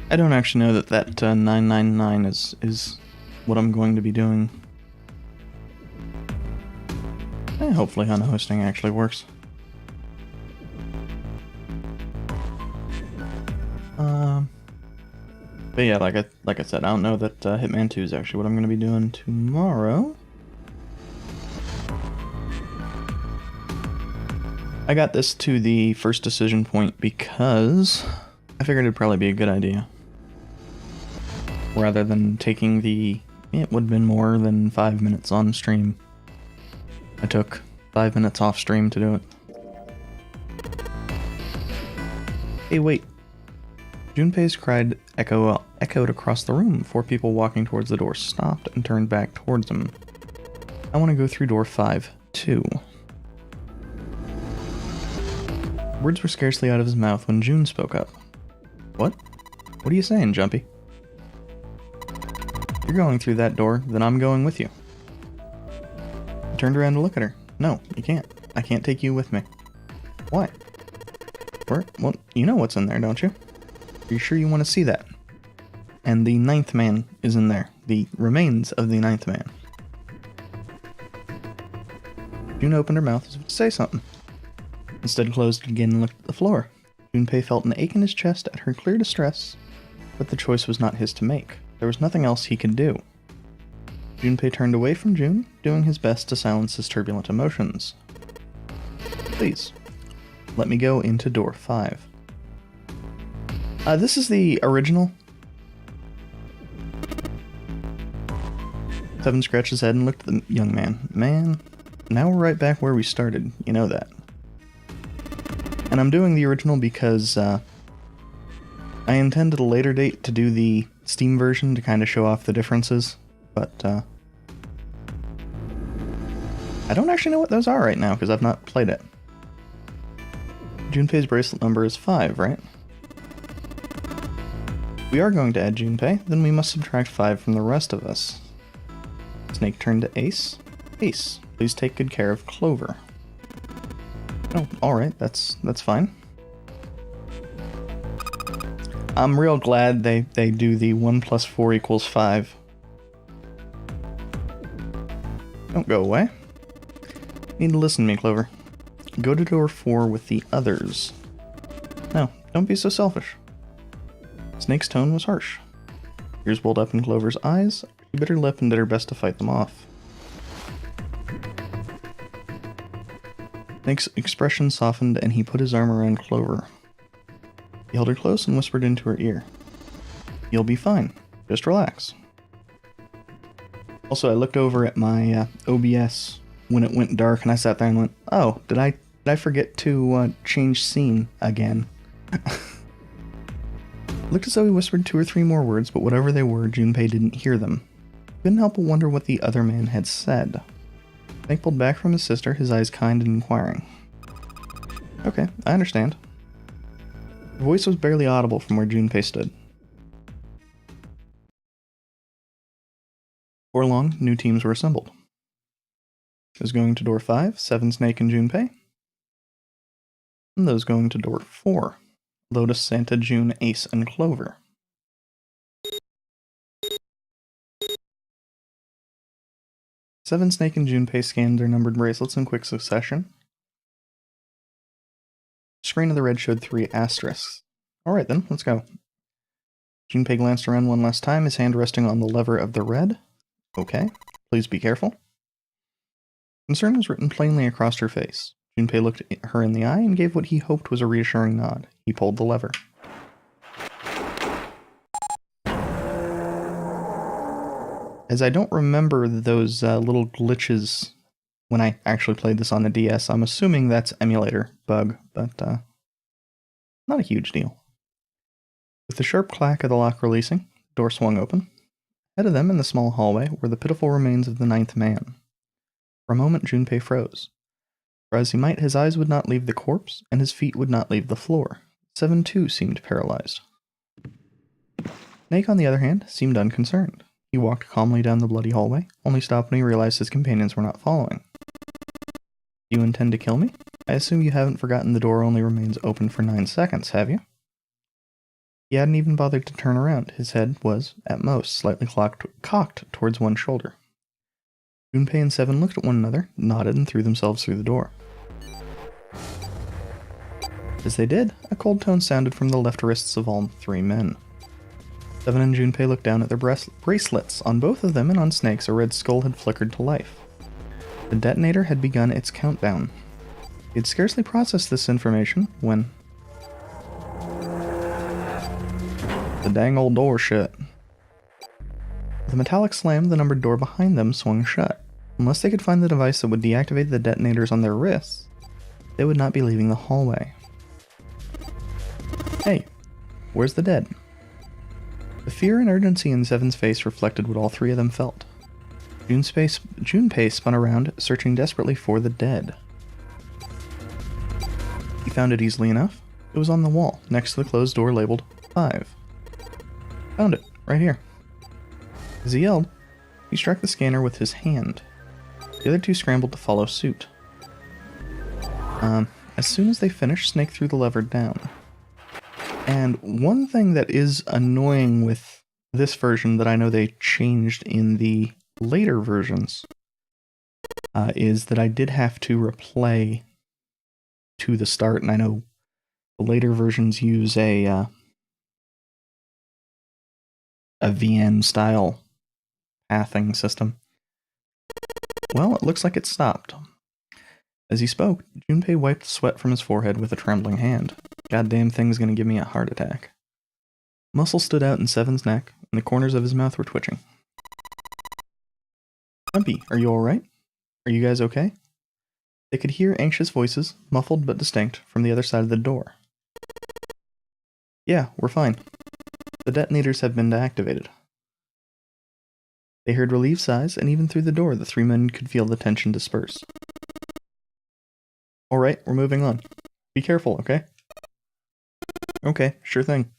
I don't actually know that 999 is what I'm going to be doing. Hopefully HUNA hosting actually works. But yeah, like I said, I don't know that Hitman 2 is actually what I'm going to be doing tomorrow. I got this to the first decision point because I figured it'd probably be a good idea. Rather than taking the... It would have been more than 5 minutes on stream. I took 5 minutes off stream to do it. Hey, wait. Junpei's cry echoed across the room. 4 people walking towards the door stopped and turned back towards him. I want to go through door 5, too. Words were scarcely out of his mouth when June spoke up. What? What are you saying, Jumpy? You're going through that door, then I'm going with you. I turned around to look at her. No, you can't. I can't take you with me. Why? Well, you know what's in there, don't you? Are you sure you want to see that? And the 9th man is in there. The remains of the 9th man. June opened her mouth as if to say something. Instead closed it again and looked at the floor. Junpei felt an ache in his chest at her clear distress, but the choice was not his to make. There was nothing else he could do. Junpei turned away from June, doing his best to silence his turbulent emotions. Please, let me go into door 5. This is the original. Seven scratched his head and looked at the young man. Man, now we're right back where we started. You know that. And I'm doing the original because I intend at a later date to do the Steam version to kind of show off the differences, but I don't actually know what those are right now because I've not played it. Junpei's bracelet number is 5, right? We are going to add Junpei, then we must subtract 5 from the rest of us. Snake turned to Ace. Ace, please take good care of Clover. Oh, alright, that's fine. I'm real glad they do the 1 plus 4 equals 5. Don't go away. You need to listen to me, Clover. Go to door 4 with the others. No, don't be so selfish. Snake's tone was harsh. Tears welled up in Clover's eyes. She bit her lip and did her best to fight them off. Snake's expression softened and he put his arm around Clover. He held her close and whispered into her ear. You'll be fine. Just relax. Also, I looked over at my OBS when it went dark and I sat there and went, oh, did I forget to change scene again? Looked as though he whispered 2 or 3 more words, but whatever they were, Junpei didn't hear them. Couldn't help but wonder what the other man had said. Snake pulled back from his sister, his eyes kind and inquiring. Okay, I understand. Her voice was barely audible from where Junpei stood. Before long, new teams were assembled. Those going to door 5, Seven, Snake, and Junpei. And those going to door 4, Lotus, Santa, June, Ace, and Clover. Seven, Snake, and Junpei scanned their numbered bracelets in quick succession. The screen of the red showed 3 asterisks. Alright then, let's go. Junpei glanced around one last time, his hand resting on the lever of the red. Okay, please be careful. Concern was written plainly across her face. Junpei looked her in the eye and gave what he hoped was a reassuring nod. He pulled the lever. As I don't remember those little glitches when I actually played this on the DS, I'm assuming that's emulator bug, but not a huge deal. With the sharp clack of the lock releasing, the door swung open. Ahead of them in the small hallway were the pitiful remains of the 9th man. For a moment Junpei froze. For as he might, his eyes would not leave the corpse, and his feet would not leave the floor. Seven too seemed paralyzed. Snake, on the other hand, seemed unconcerned. He walked calmly down the bloody hallway, only stopped when he realized his companions were not following. You intend to kill me? I assume you haven't forgotten the door only remains open for 9 seconds, have you? He hadn't even bothered to turn around. His head was, at most, slightly cocked towards one shoulder. Junpei and Seven looked at one another, nodded, and threw themselves through the door. As they did, a cold tone sounded from the left wrists of all three men. Seven and Junpei looked down at their bracelets. On both of them and on Snake's, a red skull had flickered to life. The detonator had begun its countdown. He had scarcely processed this information when... the dang old door shut. With a metallic slam, the numbered door behind them swung shut. Unless they could find the device that would deactivate the detonators on their wrists, they would not be leaving the hallway. Hey, where's the dead? The fear and urgency in Seven's face reflected what all three of them felt. Junpei spun around, searching desperately for the dead. He found it easily enough. It was on the wall, next to the closed door labeled 5. Found it, right here. As he yelled, he struck the scanner with his hand. The other two scrambled to follow suit. As soon as they finished, Snake threw the lever down. And one thing that is annoying with this version that I know they changed in the later versions is that I did have to replay to the start, and I know the later versions use a VM style pathing system. Well, it looks like it stopped. As he spoke, Junpei wiped sweat from his forehead with a trembling hand. Goddamn thing's gonna give me a heart attack. Muscle stood out in Seven's neck, and the corners of his mouth were twitching. Stumpy, are you alright? Are you guys okay? They could hear anxious voices, muffled but distinct, from the other side of the door. Yeah, we're fine. The detonators have been deactivated. They heard relieved sighs, and even through the door, the three men could feel the tension disperse. Alright, we're moving on. Be careful, okay? Okay, sure thing.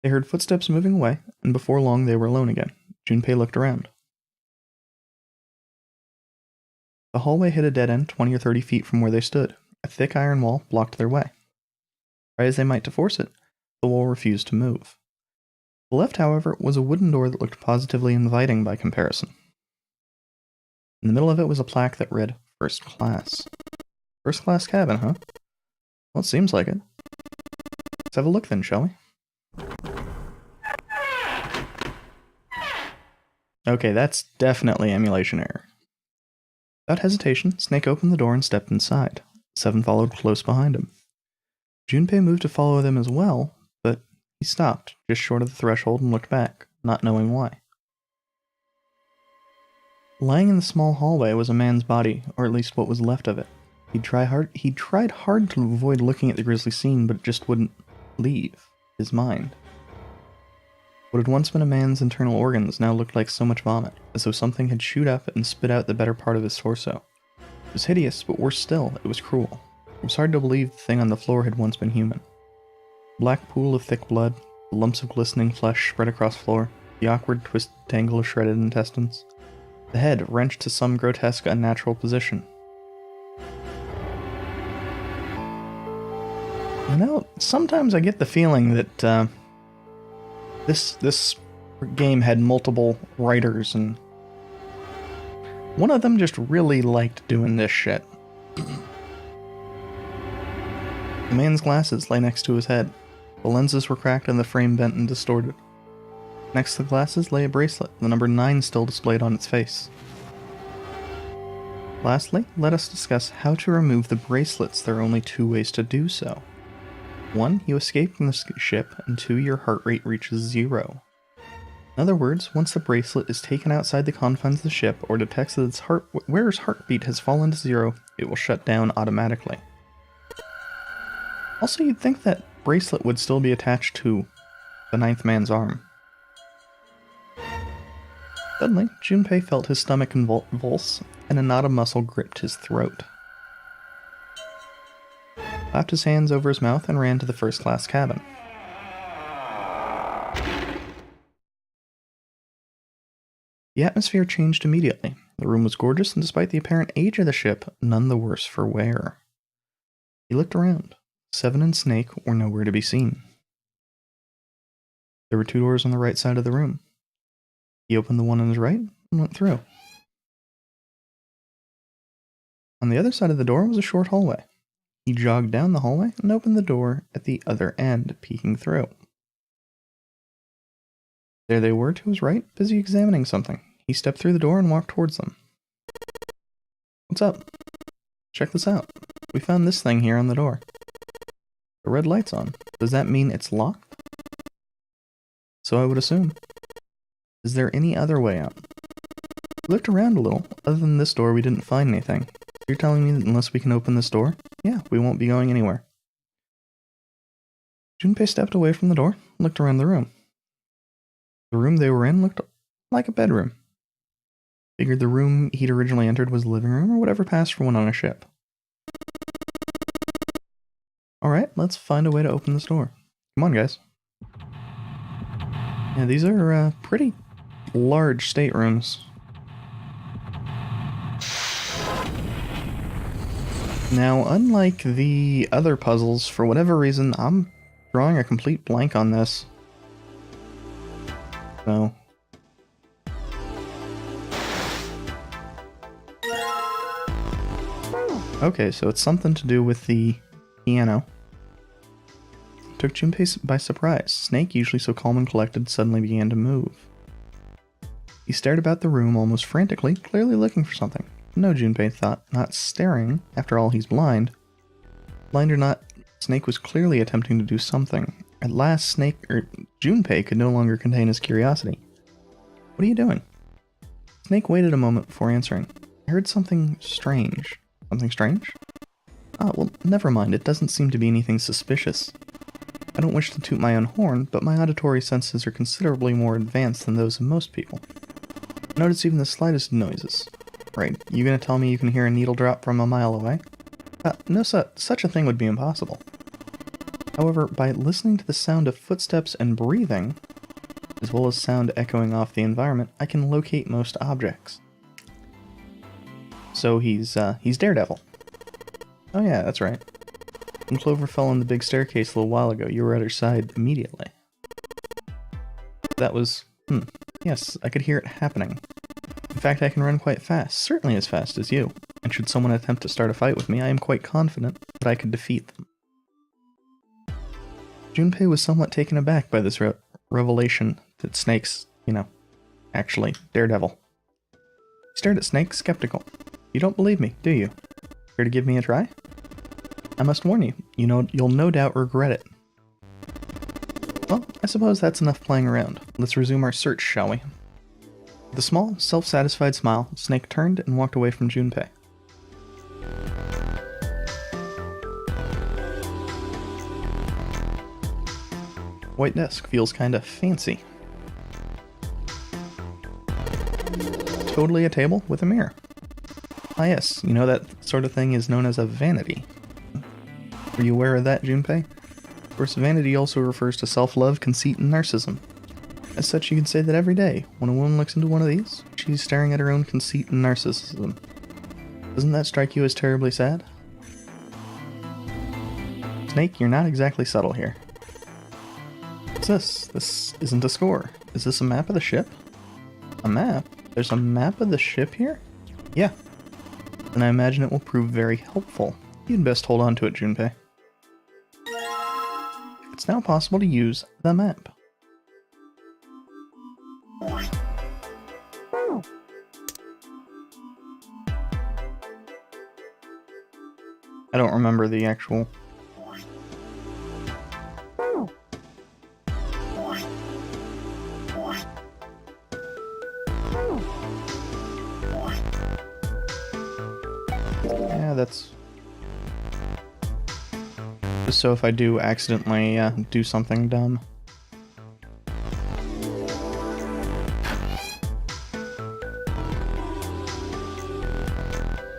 They heard footsteps moving away, and before long they were alone again. Junpei looked around. The hallway hit a dead end 20 or 30 feet from where they stood. A thick iron wall blocked their way. Try as they might to force it, the wall refused to move. To the left, however, was a wooden door that looked positively inviting by comparison. In the middle of it was a plaque that read, First Class. First class cabin, huh? Well, it seems like it. Let's have a look then, shall we? Okay, that's definitely emulation error. Without hesitation, Snake opened the door and stepped inside. Seven followed close behind him. Junpei moved to follow them as well, but he stopped just short of the threshold and looked back, not knowing why. Lying in the small hallway was a man's body, or at least what was left of it. He tried hard to avoid looking at the grisly scene, but it just wouldn't leave his mind. What had once been a man's internal organs now looked like so much vomit, as though something had chewed up and spit out the better part of his torso. It was hideous, but worse still, it was cruel. It was hard to believe the thing on the floor had once been human. A black pool of thick blood, the lumps of glistening flesh spread across the floor, the awkward twisted tangle of shredded intestines. The head wrenched to some grotesque, unnatural position. You know, sometimes I get the feeling that this game had multiple writers, and one of them just really liked doing this shit. The man's glasses lay next to his head. The lenses were cracked and the frame bent and distorted. Next to the glasses lay a bracelet, the number 9 still displayed on its face. Lastly, let us discuss how to remove the bracelets. There are only 2 ways to do so. 1, you escape from the ship, and 2, your heart rate reaches 0. In other words, once the bracelet is taken outside the confines of the ship, or detects that its wearer's heartbeat has fallen to 0, it will shut down automatically. Also, you'd think that bracelet would still be attached to the 9th man's arm. Suddenly, Junpei felt his stomach convulse, and a knot of muscle gripped his throat. He clapped his hands over his mouth and ran to the first-class cabin. The atmosphere changed immediately. The room was gorgeous, and despite the apparent age of the ship, none the worse for wear. He looked around. Seven and Snake were nowhere to be seen. There were two doors on the right side of the room. He opened the one on his right and went through. On the other side of the door was a short hallway. He jogged down the hallway and opened the door at the other end, peeking through. There they were to his right, busy examining something. He stepped through the door and walked towards them. What's up? Check this out. We found this thing here on the door. The red light's on. Does that mean it's locked? So I would assume. Is there any other way out? We looked around a little. Other than this door, we didn't find anything. You're telling me that unless we can open this door, yeah, we won't be going anywhere. Junpei stepped away from the door and looked around the room. The room they were in looked like a bedroom. Figured the room he'd originally entered was the living room or whatever passed for one on a ship. Alright, let's find a way to open this door. Come on, guys. Yeah, these are pretty large staterooms. Now, unlike the other puzzles, for whatever reason, I'm drawing a complete blank on this. So... okay, so it's something to do with the piano. Took Junpei by surprise. Snake, usually so calm and collected, suddenly began to move. He stared about the room almost frantically, clearly looking for something. No, Junpei thought, not staring. After all, he's blind. Blind or not, Snake was clearly attempting to do something. At last, Junpei could no longer contain his curiosity. What are you doing? Snake waited a moment before answering. I heard something strange. Something strange? Ah, well, never mind. It doesn't seem to be anything suspicious. I don't wish to toot my own horn, but my auditory senses are considerably more advanced than those of most people. I notice even the slightest noises. Right, you gonna tell me you can hear a needle drop from a mile away? No, such a thing would be impossible. However, by listening to the sound of footsteps and breathing, as well as sound echoing off the environment, I can locate most objects. So he's Daredevil. Oh yeah, that's right. When Clover fell on the big staircase a little while ago, you were at her side immediately. That was... yes, I could hear it happening. In fact, I can run quite fast, certainly as fast as you. And should someone attempt to start a fight with me, I am quite confident that I could defeat them. Junpei was somewhat taken aback by this revelation that Snake's, actually Daredevil. He stared at Snake, skeptical. You don't believe me, do you? Care to give me a try? I must warn you, you'll no doubt regret it. Well, I suppose that's enough playing around. Let's resume our search, shall we? With a small, self-satisfied smile, Snake turned and walked away from Junpei. White desk feels kinda fancy. Totally a table with a mirror. Ah yes, that sort of thing is known as a vanity. Were you aware of that, Junpei? Of course, vanity also refers to self-love, conceit, and narcissism. As such, you can say that every day, when a woman looks into one of these, she's staring at her own conceit and narcissism. Doesn't that strike you as terribly sad? Snake, you're not exactly subtle here. What's this? This isn't a score. Is this a map of the ship? A map? There's a map of the ship here? Yeah. Then I imagine it will prove very helpful. You'd best hold on to it, Junpei. It's now possible to use the map. I don't remember the actual... yeah, that's... just so if I do accidentally do something dumb.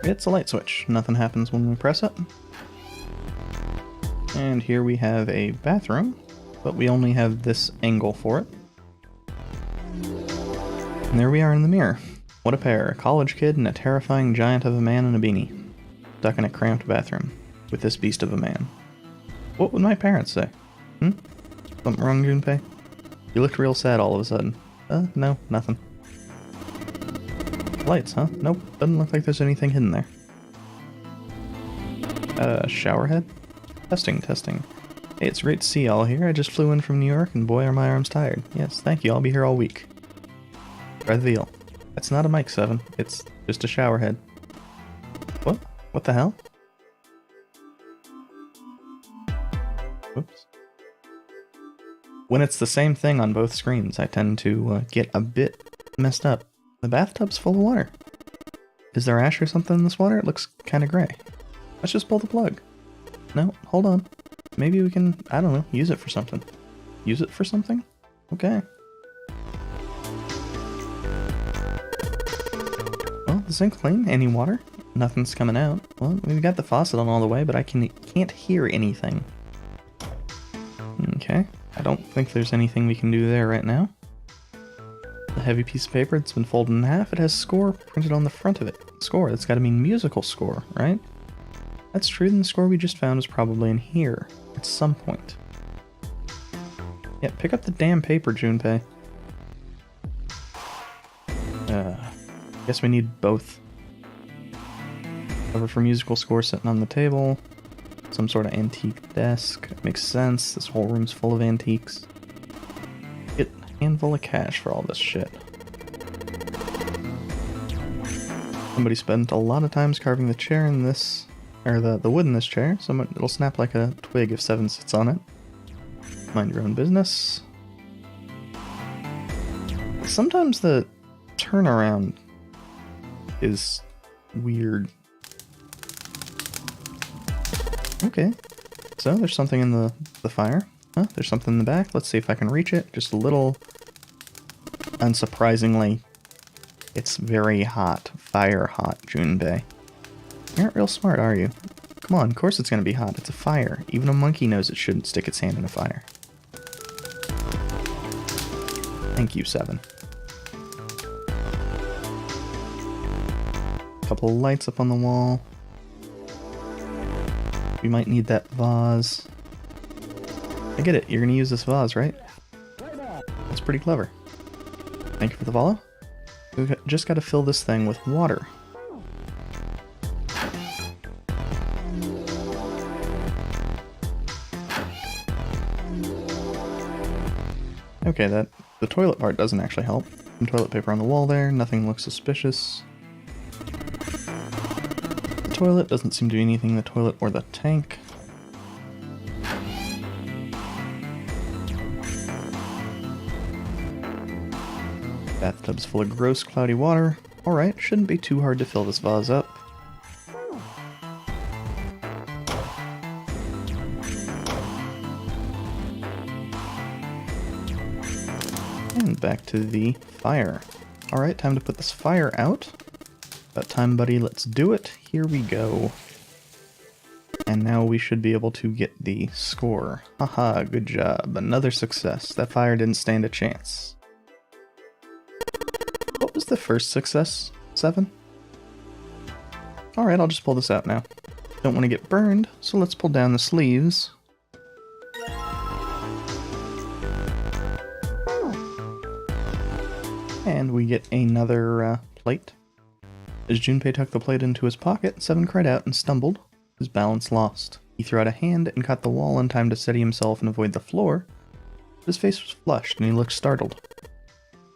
It's a light switch. Nothing happens when we press it. And here we have a bathroom, but we only have this angle for it. And there we are in the mirror. What a pair, a college kid and a terrifying giant of a man in a beanie. Stuck in a cramped bathroom with this beast of a man. What would my parents say? Hmm? Something wrong, Junpei? You looked real sad all of a sudden. No, nothing. Lights, huh? Nope, doesn't look like there's anything hidden there. Showerhead? Testing, testing. Hey, it's great to see y'all here. I just flew in from New York, and boy are my arms tired. Yes, thank you, I'll be here all week. Reveal. That's not a mic, 7. It's just a showerhead. What? What the hell? Whoops. When it's the same thing on both screens, I tend to get a bit messed up. The bathtub's full of water. Is there ash or something in this water? It looks kind of gray. Let's just pull the plug. No, hold on. Maybe we can, I don't know, use it for something. Use it for something? Okay. Well, the sink clean. Any water? Nothing's coming out. Well, we've got the faucet on all the way, but I can't hear anything. Okay. I don't think there's anything we can do there right now. The heavy piece of paper, it's been folded in half. It has score printed on the front of it. Score, that's gotta mean musical score, right? That's true, then the score we just found is probably in here, at some point. Yeah, pick up the damn paper, Junpei. Guess we need both. Cover for musical score sitting on the table. Some sort of antique desk. Makes sense, this whole room's full of antiques. Get a handful of cash for all this shit. Somebody spent a lot of times carving the chair in this, or the wood in this chair, so it'll snap like a twig if 7 sits on it. Mind your own business. Sometimes the turnaround is weird. Okay, so there's something in the fire. Huh, there's something in the back. Let's see if I can reach it. Just a little. Unsurprisingly, it's very hot. Fire hot, Junpei. You aren't real smart, are you? Come on, of course it's gonna be hot. It's a fire. Even a monkey knows it shouldn't stick its hand in a fire. Thank you, 7. Couple of lights up on the wall. We might need that vase. I get it, you're gonna use this vase, right? That's pretty clever. Thank you for the follow. We've just gotta fill this thing with water. Okay, the toilet part doesn't actually help. Some toilet paper on the wall there, nothing looks suspicious. The toilet doesn't seem to be anything in the toilet or the tank. Bathtub's full of gross, cloudy water. Alright, shouldn't be too hard to fill this vase up. And back to the fire. Alright, time to put this fire out. About time, buddy, let's do it. Here we go. And now we should be able to get the score. Haha, good job. Another success. That fire didn't stand a chance. What was the first success? 7? Alright, I'll just pull this out now. Don't want to get burned, so let's pull down the sleeves. And we get another plate. As Junpei tucked the plate into his pocket, 7 cried out and stumbled, his balance lost. He threw out a hand and caught the wall in time to steady himself and avoid the floor. His face was flushed and he looked startled.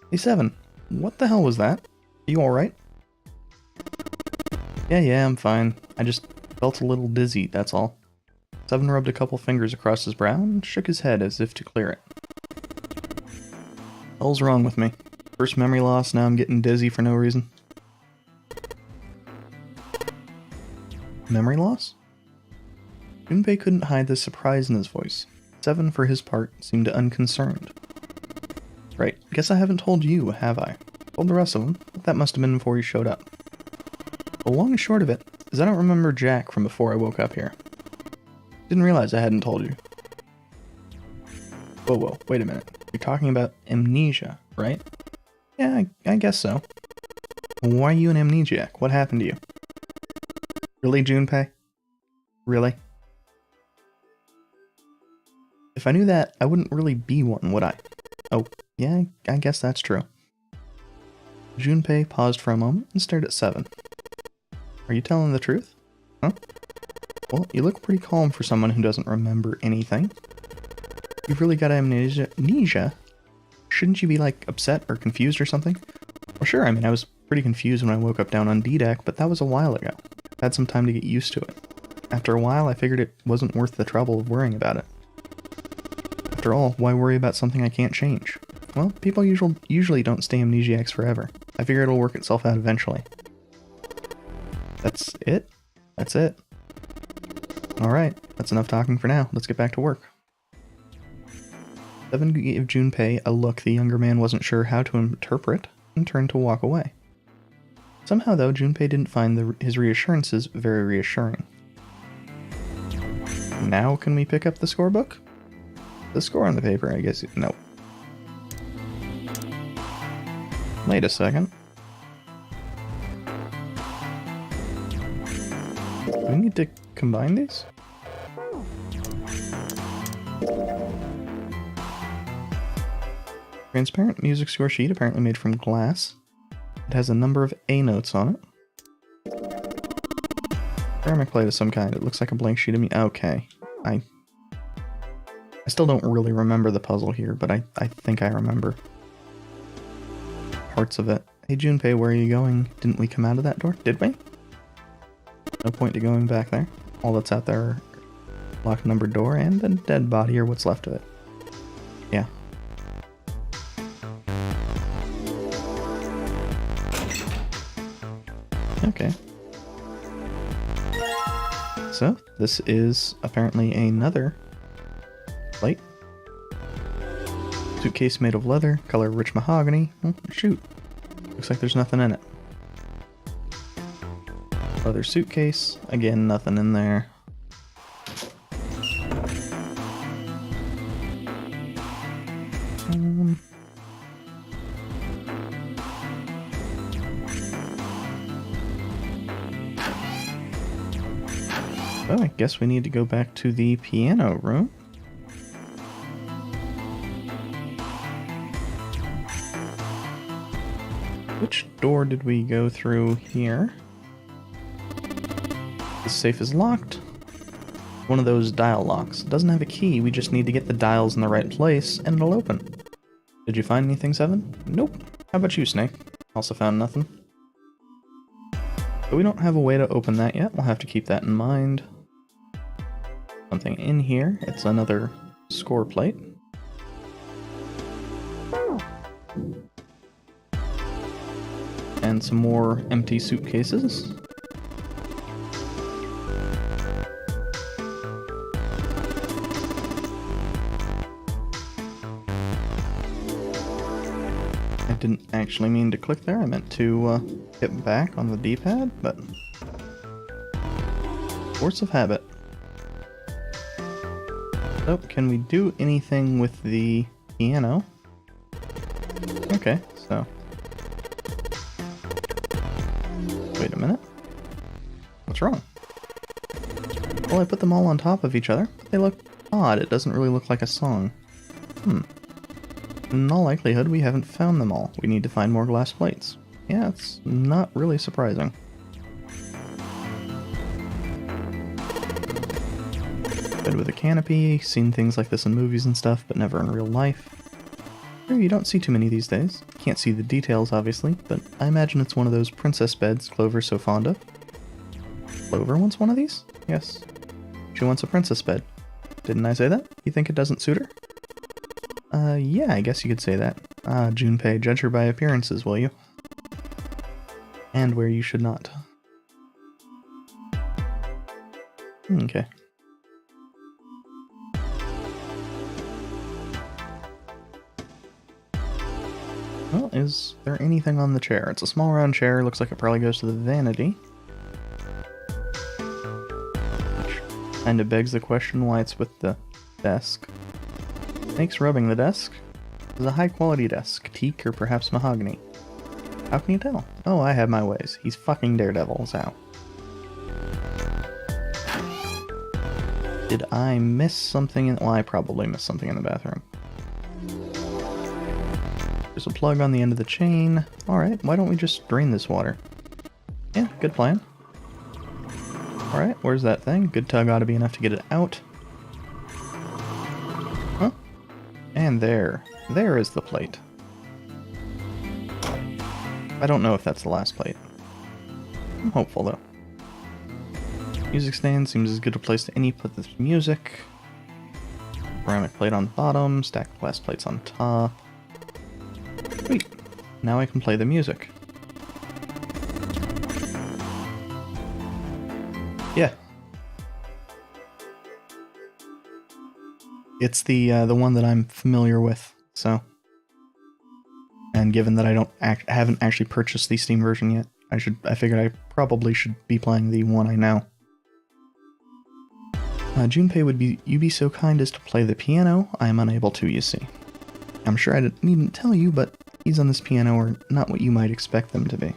Hey 7, what the hell was that? Are you alright? Yeah, I'm fine. I just felt a little dizzy, that's all. 7 rubbed a couple fingers across his brow and shook his head as if to clear it. Hell's wrong with me? First memory loss, now I'm getting dizzy for no reason. Memory loss? Junpei couldn't hide the surprise in his voice. 7, for his part, seemed unconcerned. Right, guess I haven't told you, have I? Told the rest of them, but that must have been before you showed up. The long and short of it is I don't remember Jack from before I woke up here. Didn't realize I hadn't told you. Whoa, wait a minute. You're talking about amnesia, right? Yeah, I guess so. Why are you an amnesiac? What happened to you? Really, Junpei? Really? If I knew that, I wouldn't really be one, would I? Oh, yeah, I guess that's true. Junpei paused for a moment and stared at Seven. Are you telling the truth? Huh? Well, you look pretty calm for someone who doesn't remember anything. You've really got amnesia? Shouldn't you be, like, upset or confused or something? Well, sure, I mean, I was pretty confused when I woke up down on D-Deck, but that was a while ago. I had some time to get used to it. After a while, I figured it wasn't worth the trouble of worrying about it. After all, why worry about something I can't change? Well, people usually don't stay amnesiacs forever. I figure it'll work itself out eventually. That's it? That's it. Alright, that's enough talking for now. Let's get back to work. Seven gave Junpei a look the younger man wasn't sure how to interpret, and turned to walk away. Somehow, though, Junpei didn't find his reassurances very reassuring. Now can we pick up the scorebook? The score on the paper, I guess. No. Wait a second. Do we need to combine these? Transparent music score sheet, apparently made from glass. It has a number of A notes on it. Ceramic plate of some kind. It looks like a blank sheet of me. Okay. I still don't really remember the puzzle here, but I think I remember parts of it. Hey Junpei, where are you going? Didn't we come out of that door? Did we? No point to going back there. All that's out there are locked numbered door and a dead body, or what's left of it. Yeah. Okay. So, this is apparently another plate. Suitcase made of leather, color rich mahogany. Oh, shoot. Looks like there's nothing in it. Leather suitcase. Again, nothing in there. Well, I guess we need to go back to the piano room. Which door did we go through here? The safe is locked. One of those dial locks. It doesn't have a key, we just need to get the dials in the right place and it'll open. Did you find anything, Seven? Nope. How about you, Snake? Also found nothing. But we don't have a way to open that yet, we'll have to keep that in mind. Something in here. It's another score plate. And some more empty suitcases. I didn't actually mean to click there. I meant to hit back on the D-pad, but force of habit. So, can we do anything with the piano? Okay, so... Wait a minute. What's wrong? Well, I put them all on top of each other, but they look odd. It doesn't really look like a song. In all likelihood, we haven't found them all. We need to find more glass plates. Yeah, it's not really surprising. Bed with a canopy, seen things like this in movies and stuff, but never in real life. Sure, you don't see too many these days. Can't see the details, obviously, but I imagine it's one of those princess beds Clover's so fond of. Clover wants one of these? Yes. She wants a princess bed. Didn't I say that? You think it doesn't suit her? Yeah, I guess you could say that. Junpei, judge her by appearances, will you? And where you should not. Okay. Well, is there anything on the chair? It's a small round chair, looks like it probably goes to the vanity. Which kinda begs the question why it's with the desk. Snake's rubbing the desk. This is a high quality desk, teak or perhaps mahogany. How can you tell? Oh, I have my ways. He's fucking Daredevil, so. Did I miss something in... Well, I probably missed something in the bathroom. There's a plug on the end of the chain. Alright, why don't we just drain this water? Yeah, good plan. Alright, where's that thing? Good tug ought to be enough to get it out. Huh? And there. There is the plate. I don't know if that's the last plate. I'm hopeful, though. Music stand seems as good a place as any to put this music. Ceramic plate on bottom, stacked glass plates on top. Sweet. Now I can play the music. Yeah. It's the one that I'm familiar with, so. And given that I haven't actually purchased the Steam version yet, I figured I probably should be playing the one I know. Junpei, you be so kind as to play the piano? I am unable to, you see. I'm sure I needn't tell you, but keys on this piano are not what you might expect them to be.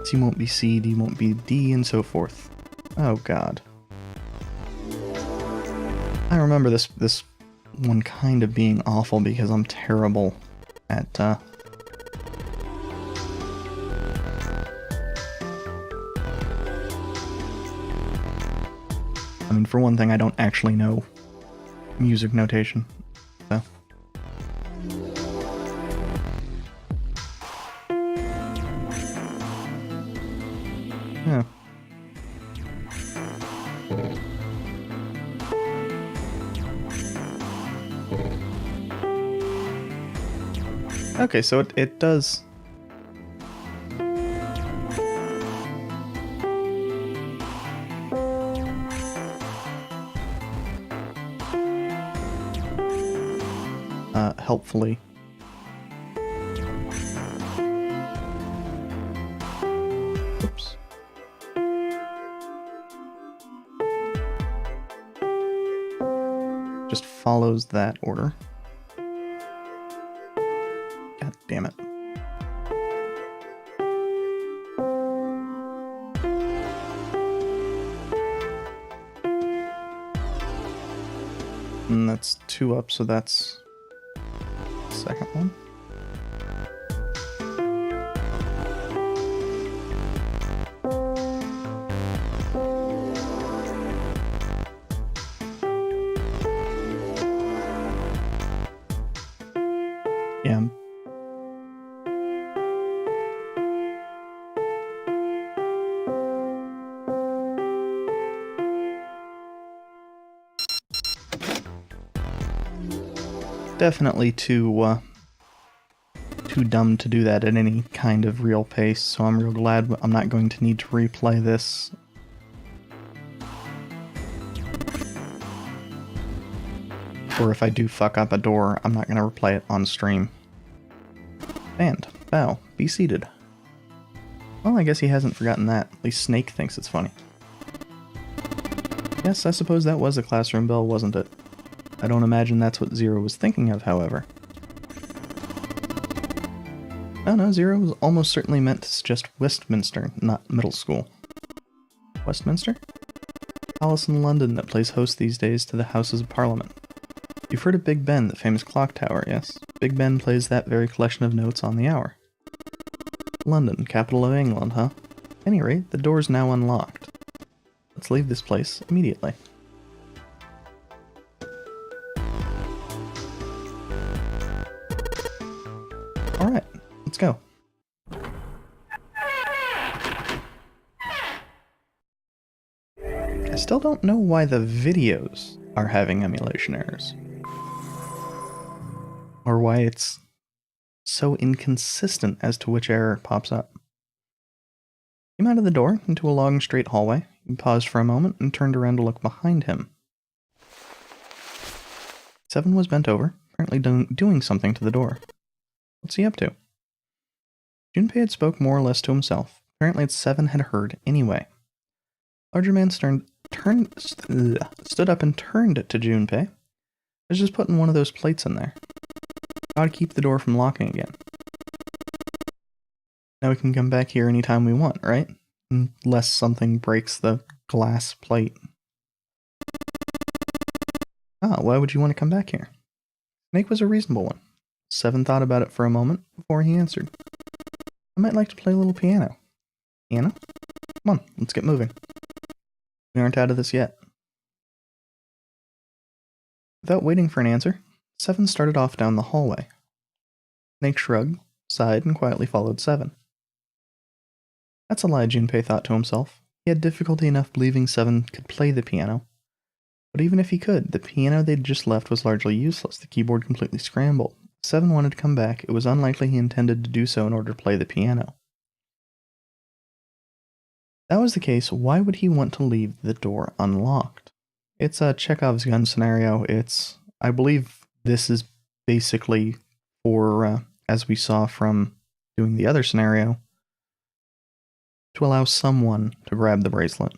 C won't be C, D won't be D, and so forth. Oh god. I remember this one kind of being awful because I'm terrible at, I mean, for one thing, I don't actually know music notation, so. Yeah. Okay, so it does... helpfully. Oops. Just follows that order. God damn it. And that's 2 up, so that's the second one. Yeah. Definitely too dumb to do that at any kind of real pace, so I'm real glad I'm not going to need to replay this. Or if I do fuck up a door, I'm not going to replay it on stream. And, bow, be seated. Well, I guess he hasn't forgotten that. At least Snake thinks it's funny. Yes, I suppose that was a classroom bell, wasn't it? I don't imagine that's what Zero was thinking of, however. Oh no, Zero was almost certainly meant to suggest Westminster, not middle school. Westminster? Palace in London that plays host these days to the Houses of Parliament. You've heard of Big Ben, the famous clock tower, yes? Big Ben plays that very collection of notes on the hour. London, capital of England, huh? At any rate, the door's now unlocked. Let's leave this place immediately. Alright, let's go. I still don't know why the videos are having emulation errors. Or why it's so inconsistent as to which error pops up. Came out of the door into a long straight hallway. He paused for a moment and turned around to look behind him. Seven was bent over, apparently doing something to the door. What's he up to? Junpei had spoke more or less to himself. Apparently Seven had heard anyway. Larger man stood up and turned to Junpei. I was just putting one of those plates in there. Ought to keep the door from locking again. Now we can come back here anytime we want, right? Unless something breaks the glass plate. Ah, why would you want to come back here? Snake was a reasonable one. Seven thought about it for a moment before he answered. I might like to play a little piano. Piano? Come on, let's get moving. We aren't out of this yet. Without waiting for an answer, Seven started off down the hallway. Snake shrugged, sighed, and quietly followed Seven. That's a lie, Junpei thought to himself. He had difficulty enough believing Seven could play the piano. But even if he could, the piano they'd just left was largely useless, the keyboard completely scrambled. If Seven wanted to come back, it was unlikely he intended to do so in order to play the piano. If that was the case, why would he want to leave the door unlocked? It's a Chekhov's gun scenario. I believe this is basically for, as we saw from doing the other scenario, to allow someone to grab the bracelet.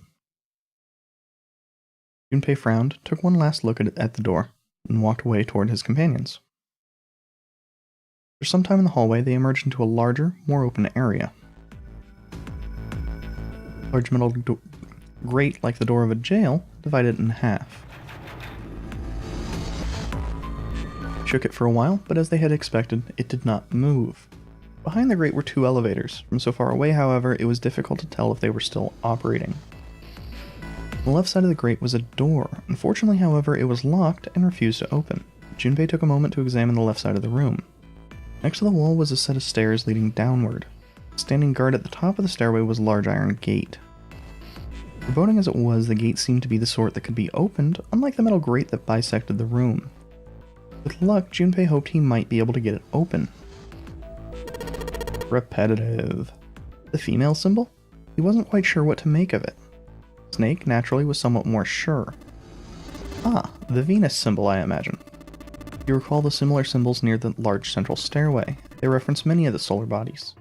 Junpei frowned, took one last look at the door, and walked away toward his companions. For some time in the hallway, they emerged into a larger, more open area. A large metal grate like the door of a jail divided it in half. Shook it for a while, but as they had expected, it did not move. Behind the grate were two elevators. From so far away, however, it was difficult to tell if they were still operating. On the left side of the grate was a door. Unfortunately, however, it was locked and refused to open. Junpei took a moment to examine the left side of the room. Next to the wall was a set of stairs leading downward. Standing guard at the top of the stairway was a large iron gate. Foreboding as it was, the gate seemed to be the sort that could be opened, unlike the metal grate that bisected the room. With luck, Junpei hoped he might be able to get it open. Repetitive. The female symbol? He wasn't quite sure what to make of it. Snake, naturally, was somewhat more sure. Ah, the Venus symbol, I imagine. You recall the similar symbols near the large central stairway. They reference many of the solar bodies.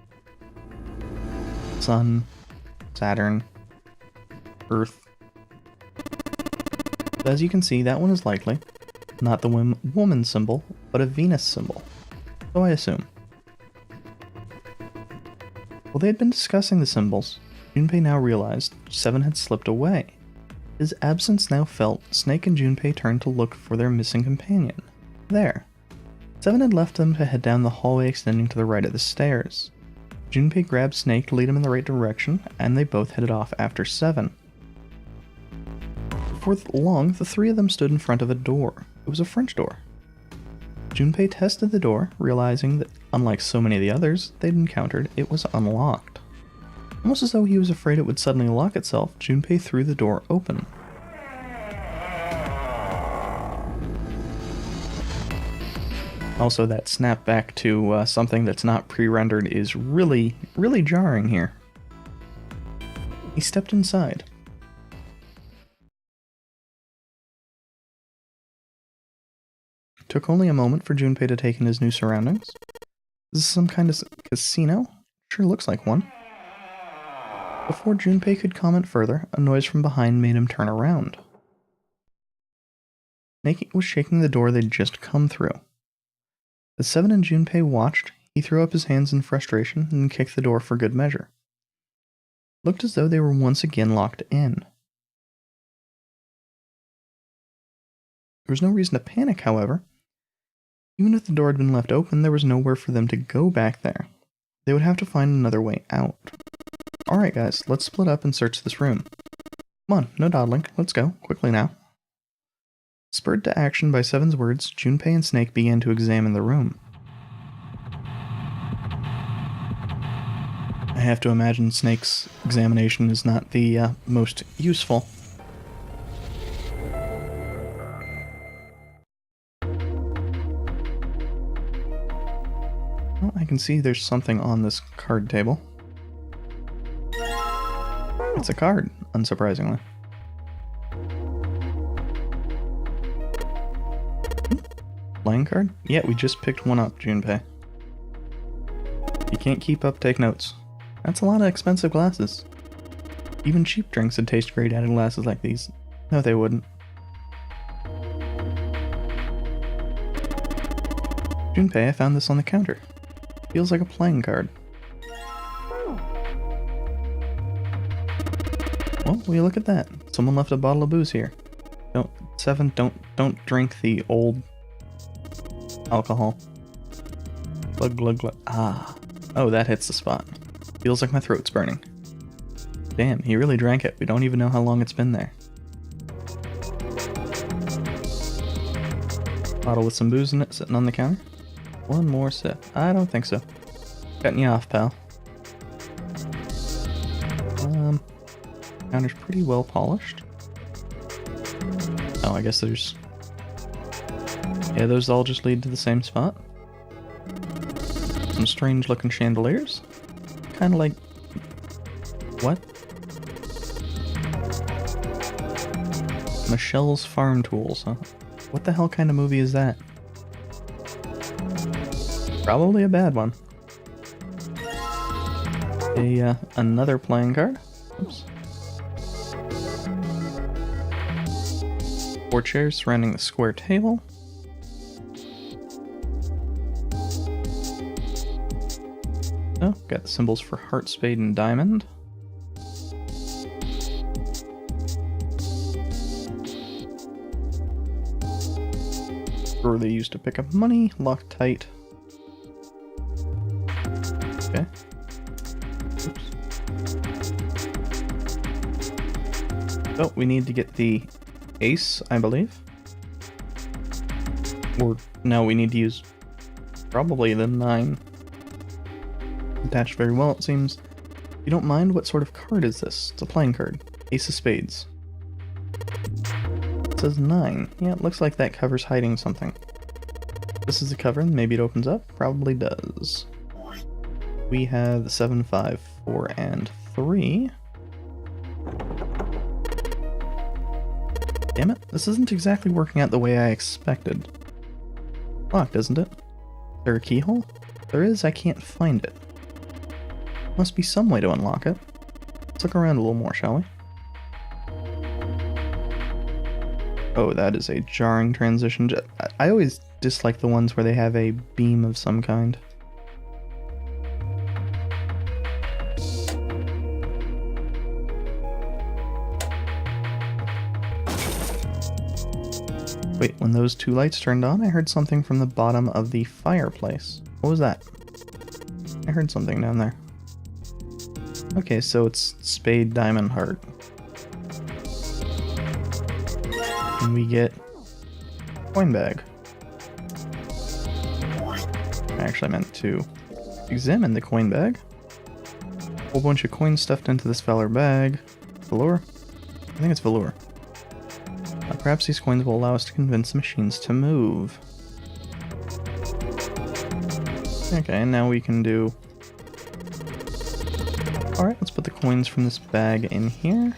Sun, Saturn, Earth. But as you can see, that one is likely not the woman symbol, but a Venus symbol. So I assume. While they had been discussing the symbols, Junpei now realized Seven had slipped away. His absence now felt, Snake and Junpei turned to look for their missing companion. There. Seven had left them to head down the hallway extending to the right of the stairs. Junpei grabbed Snake to lead him in the right direction, and they both headed off after Seven. Before long, the three of them stood in front of a door. It was a French door. Junpei tested the door, realizing that, unlike so many of the others they'd encountered, it was unlocked. Almost as though he was afraid it would suddenly lock itself, Junpei threw the door open. Also, that snap back to something that's not pre-rendered is really, really jarring here. He stepped inside. It took only a moment for Junpei to take in his new surroundings. Is this some kind of casino? Sure looks like one. Before Junpei could comment further, a noise from behind made him turn around. Snake was shaking the door they'd just come through. As Seven and Junpei watched, he threw up his hands in frustration and kicked the door for good measure. It looked as though they were once again locked in. There was no reason to panic, however. Even if the door had been left open, there was nowhere for them to go back there. They would have to find another way out. Alright guys, let's split up and search this room. Come on, no dawdling, let's go, quickly now. Spurred to action by Seven's words, Junpei and Snake began to examine the room. I have to imagine Snake's examination is not the most useful. Well, I can see there's something on this card table. It's a card, unsurprisingly. Playing card? Yeah, we just picked one up, Junpei. You can't keep up, take notes. That's a lot of expensive glasses. Even cheap drinks would taste great out of glasses like these. No, they wouldn't. Junpei, I found this on the counter. Feels like a playing card. Well, will you look at that? Someone left a bottle of booze here. Don't 7, don't drink the old alcohol. Glug glug glug. Ah. Oh, that hits the spot. Feels like my throat's burning. Damn, he really drank it. We don't even know how long it's been there. Bottle with some booze in it sitting on the counter. One more sip. I don't think so. Cutting you off, pal. Counter's pretty well polished. Oh, I guess there's... Yeah, those all just lead to the same spot. Some strange looking chandeliers. Kind of like... What? Michelle's Farm Tools, huh? What the hell kind of movie is that? Probably a bad one. Another playing card. Oops. 4 chairs surrounding the square table. Oh, got the symbols for heart, spade, and diamond. Drawer they used to pick up money, locked tight. Okay. Oops. Oh, we need to get the ace, I believe. Or, no, we need to use probably the 9. Attached very well, it seems. If you don't mind, what sort of card is this? It's a playing card. Ace of spades. It says 9. Yeah, it looks like that cover's hiding something. This is the cover, maybe it opens up. Probably does. We have the 7, 5, 4, and 3. Damn it, this isn't exactly working out the way I expected. Locked, isn't it? Is there a keyhole? If there is, I can't find it. Must be some way to unlock it. Let's look around a little more, shall we? Oh, that is a jarring transition. I always dislike the ones where they have a beam of some kind. Wait, when those 2 lights turned on, I heard something from the bottom of the fireplace. What was that? I heard something down there. Okay, so it's spade, diamond, heart. And we get coin bag. I actually meant to examine the coin bag. Whole bunch of coins stuffed into this feller bag. Velour? I think it's velour. Perhaps these coins will allow us to convince the machines to move. Okay, and now we can do... Alright, let's put the coins from this bag in here.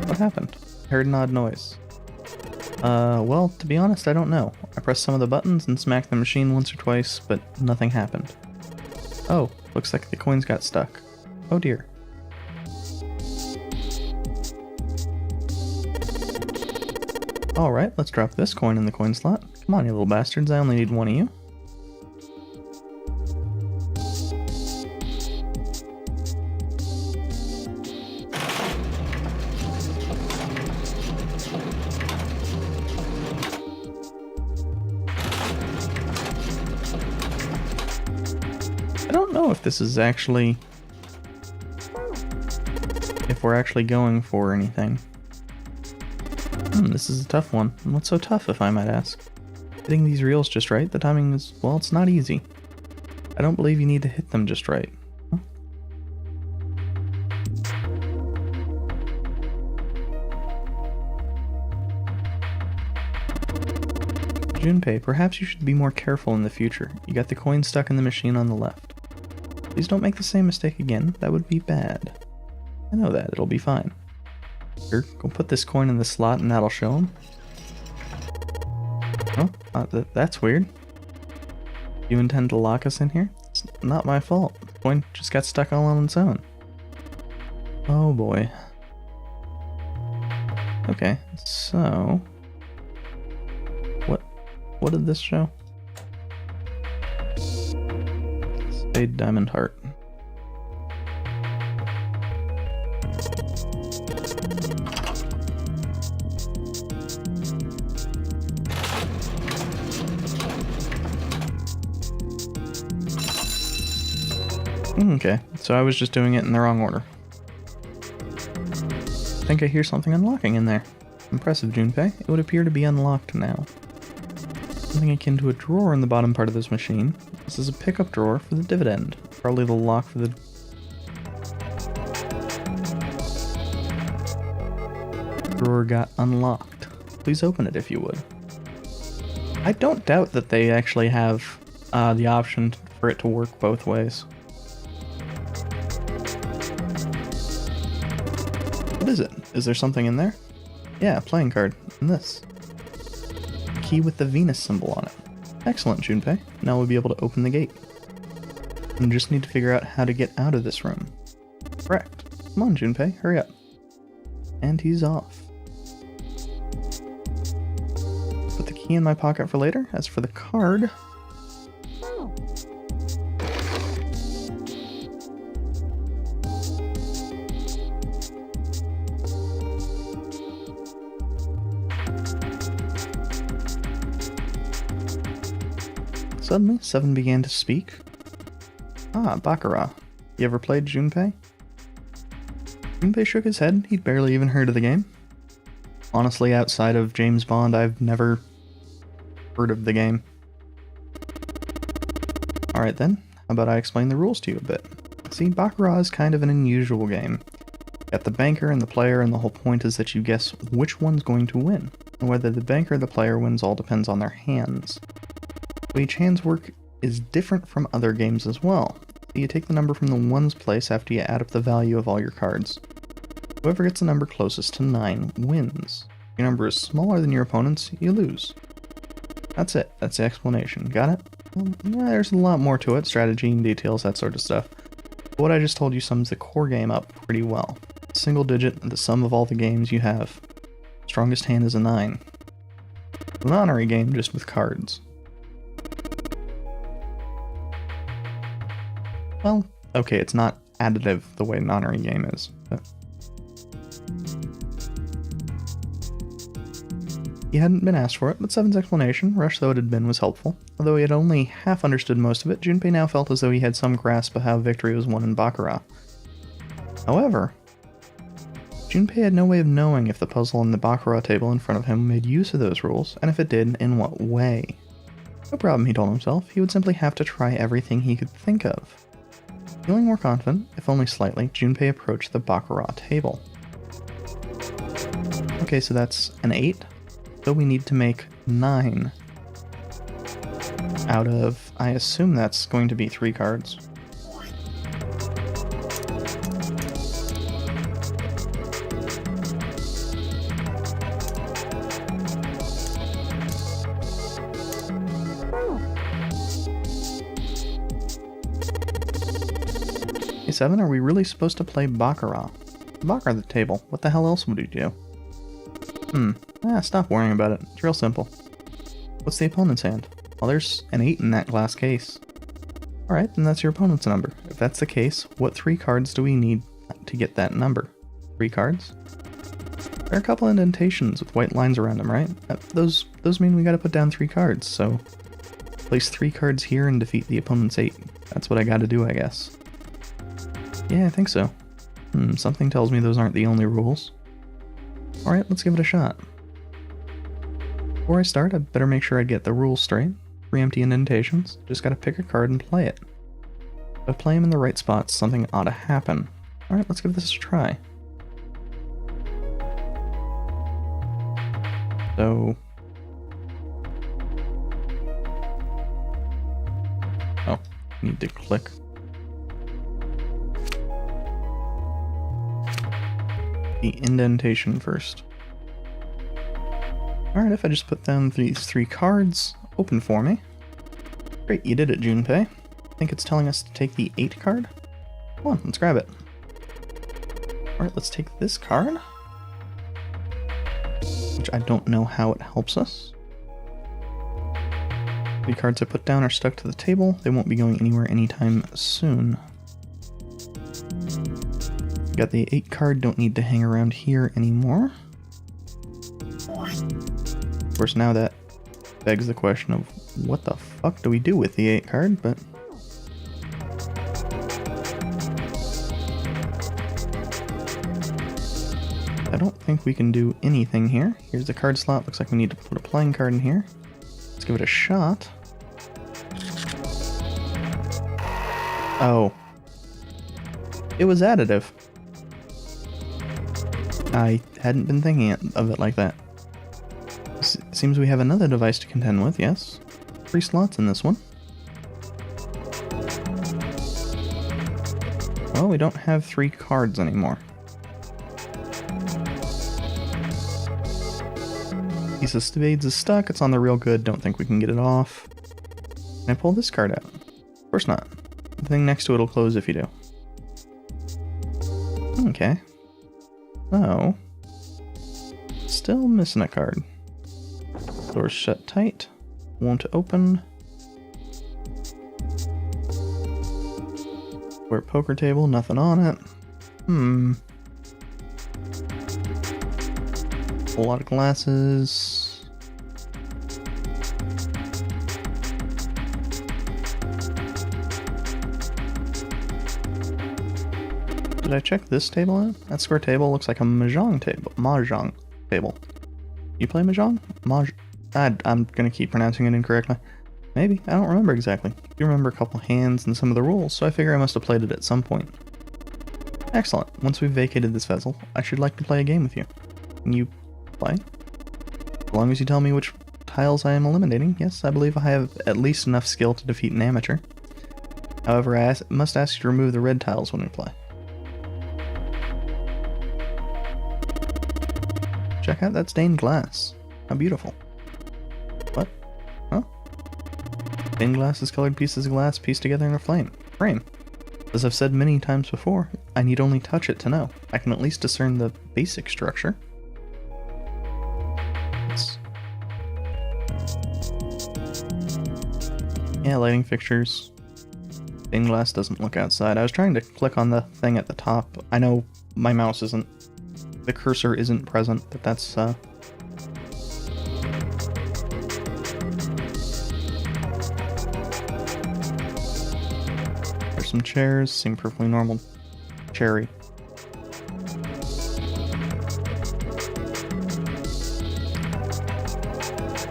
What happened? I heard an odd noise. Well, to be honest, I don't know. I pressed some of the buttons and smacked the machine once or twice, but nothing happened. Oh, looks like the coins got stuck. Oh dear. Alright, let's drop this coin in the coin slot. Come on, you little bastards, I only need one of you. I don't know if this is actually... if we're actually going for anything. This is a tough one. What's so tough, if I might ask? Hitting these reels just right, the timing is, well, it's not easy. I don't believe you need to hit them just right. Huh? Junpei, perhaps you should be more careful in the future. You got the coin stuck in the machine on the left. Please don't make the same mistake again. That would be bad. I know that. It'll be fine. Here, go put this coin in the slot and that'll show him. Oh, that's weird. You intend to lock us in here? It's not my fault. The coin just got stuck all on its own. Oh boy. Okay, so... What did this show? Spade, diamond, heart. Okay, so I was just doing it in the wrong order. I think I hear something unlocking in there. Impressive, Junpei. It would appear to be unlocked now. Something akin to a drawer in the bottom part of this machine. This is a pickup drawer for the dividend. Probably the lock for the... drawer got unlocked. Please open it if you would. I don't doubt that they actually have the option for it to work both ways. What is it? Is there something in there? Yeah, a playing card. And this. A key with the Venus symbol on it. Excellent, Junpei. Now we'll be able to open the gate. We just need to figure out how to get out of this room. Correct. Come on, Junpei, hurry up. And he's off. Put the key in my pocket for later. As for the card... Suddenly, Seven began to speak. Ah, Baccarat. You ever played Junpei? Junpei shook his head. He'd barely even heard of the game. Honestly, outside of James Bond, I've never heard of the game. Alright then, how about I explain the rules to you a bit. See, Baccarat is kind of an unusual game. You got the banker and the player, and the whole point is that you guess which one's going to win. And whether the banker or the player wins all depends on their hands. So each hand's work is different from other games as well. So you take the number from the ones place after you add up the value of all your cards. Whoever gets the number closest to 9 wins. If your number is smaller than your opponent's, you lose. That's it. That's the explanation. Got it? Well, yeah, there's a lot more to it, strategy and details, that sort of stuff. But what I just told you sums the core game up pretty well. Single digit, the sum of all the games you have. Strongest hand is a 9. An honorary game just with cards. Well, okay, it's not additive the way an honorary game is, but... He hadn't been asked for it, but Seven's explanation, rushed though it had been, was helpful. Although he had only half understood most of it, Junpei now felt as though he had some grasp of how victory was won in Baccarat. However, Junpei had no way of knowing if the puzzle on the Baccarat table in front of him made use of those rules, and if it did, in what way. No problem, he told himself, he would simply have to try everything he could think of. Feeling more confident, if only slightly, Junpei approached the Baccarat table. Okay, so that's an 8. So we need to make 9 out of, I assume that's going to be 3 cards. Hey Seven, are we really supposed to play Baccarat? Baccarat the table, what the hell else would we do? Stop worrying about it. It's real simple. What's the opponent's hand? Well, there's an 8 in that glass case. Alright, then that's your opponent's number. If that's the case, what 3 cards do we need to get that number? 3 cards? There are a couple indentations with white lines around them, right? Those mean we gotta put down 3 cards, so... place 3 cards here and defeat the opponent's 8. That's what I gotta do, I guess. Yeah, I think so. Something tells me those aren't the only rules. Alright, let's give it a shot. Before I start, I better make sure I get the rules straight. 3 empty indentations, just gotta pick a card and play it. If I play them in the right spots, something ought to happen. Alright, let's give this a try. So... oh, need to click. The indentation first. Alright, if I just put down these 3 cards, open for me. Great, you did it, Junpei. I think it's telling us to take the 8 card. Come on, let's grab it. Alright, let's take this card. Which I don't know how it helps us. The cards I put down are stuck to the table. They won't be going anywhere anytime soon. Got the 8 card, don't need to hang around here anymore. Of course, now that begs the question of what the fuck do we do with the 8 card, but... think we can do anything here. Here's the card slot. Looks like we need to put a playing card in here. Let's give it a shot. Oh. It was additive. I hadn't been thinking of it like that. Seems we have another device to contend with, yes. 3 slots in this one. Well, we don't have 3 cards anymore. Piece of Spades is stuck, it's on the real good, don't think we can get it off. Can I pull this card out? Of course not. The thing next to it will close if you do. Okay. Oh. Still missing a card. Door's shut tight. Won't open. Square poker table, nothing on it. A lot of glasses. Did I check this table out? That square table looks like a mahjong table. Mahjong table. You play mahjong? I'm gonna keep pronouncing it incorrectly. Maybe. I don't remember exactly. I do remember a couple hands and some of the rules, so I figure I must have played it at some point. Excellent. Once we've vacated this vessel, I should like to play a game with you. Can you play? As long as you tell me which tiles I am eliminating, yes, I believe I have at least enough skill to defeat an amateur. However, I must ask you to remove the red tiles when we play. Check out that stained glass. How beautiful. What? Huh? Stained glass is colored pieces of glass pieced together in a frame. As I've said many times before, I need only touch it to know. I can at least discern the basic structure. Yeah, lighting fixtures. Stained glass doesn't look outside. I was trying to click on the thing at the top. I know my mouse isn't... The cursor isn't present, but that's, There's some chairs, seem perfectly normal. Cherry.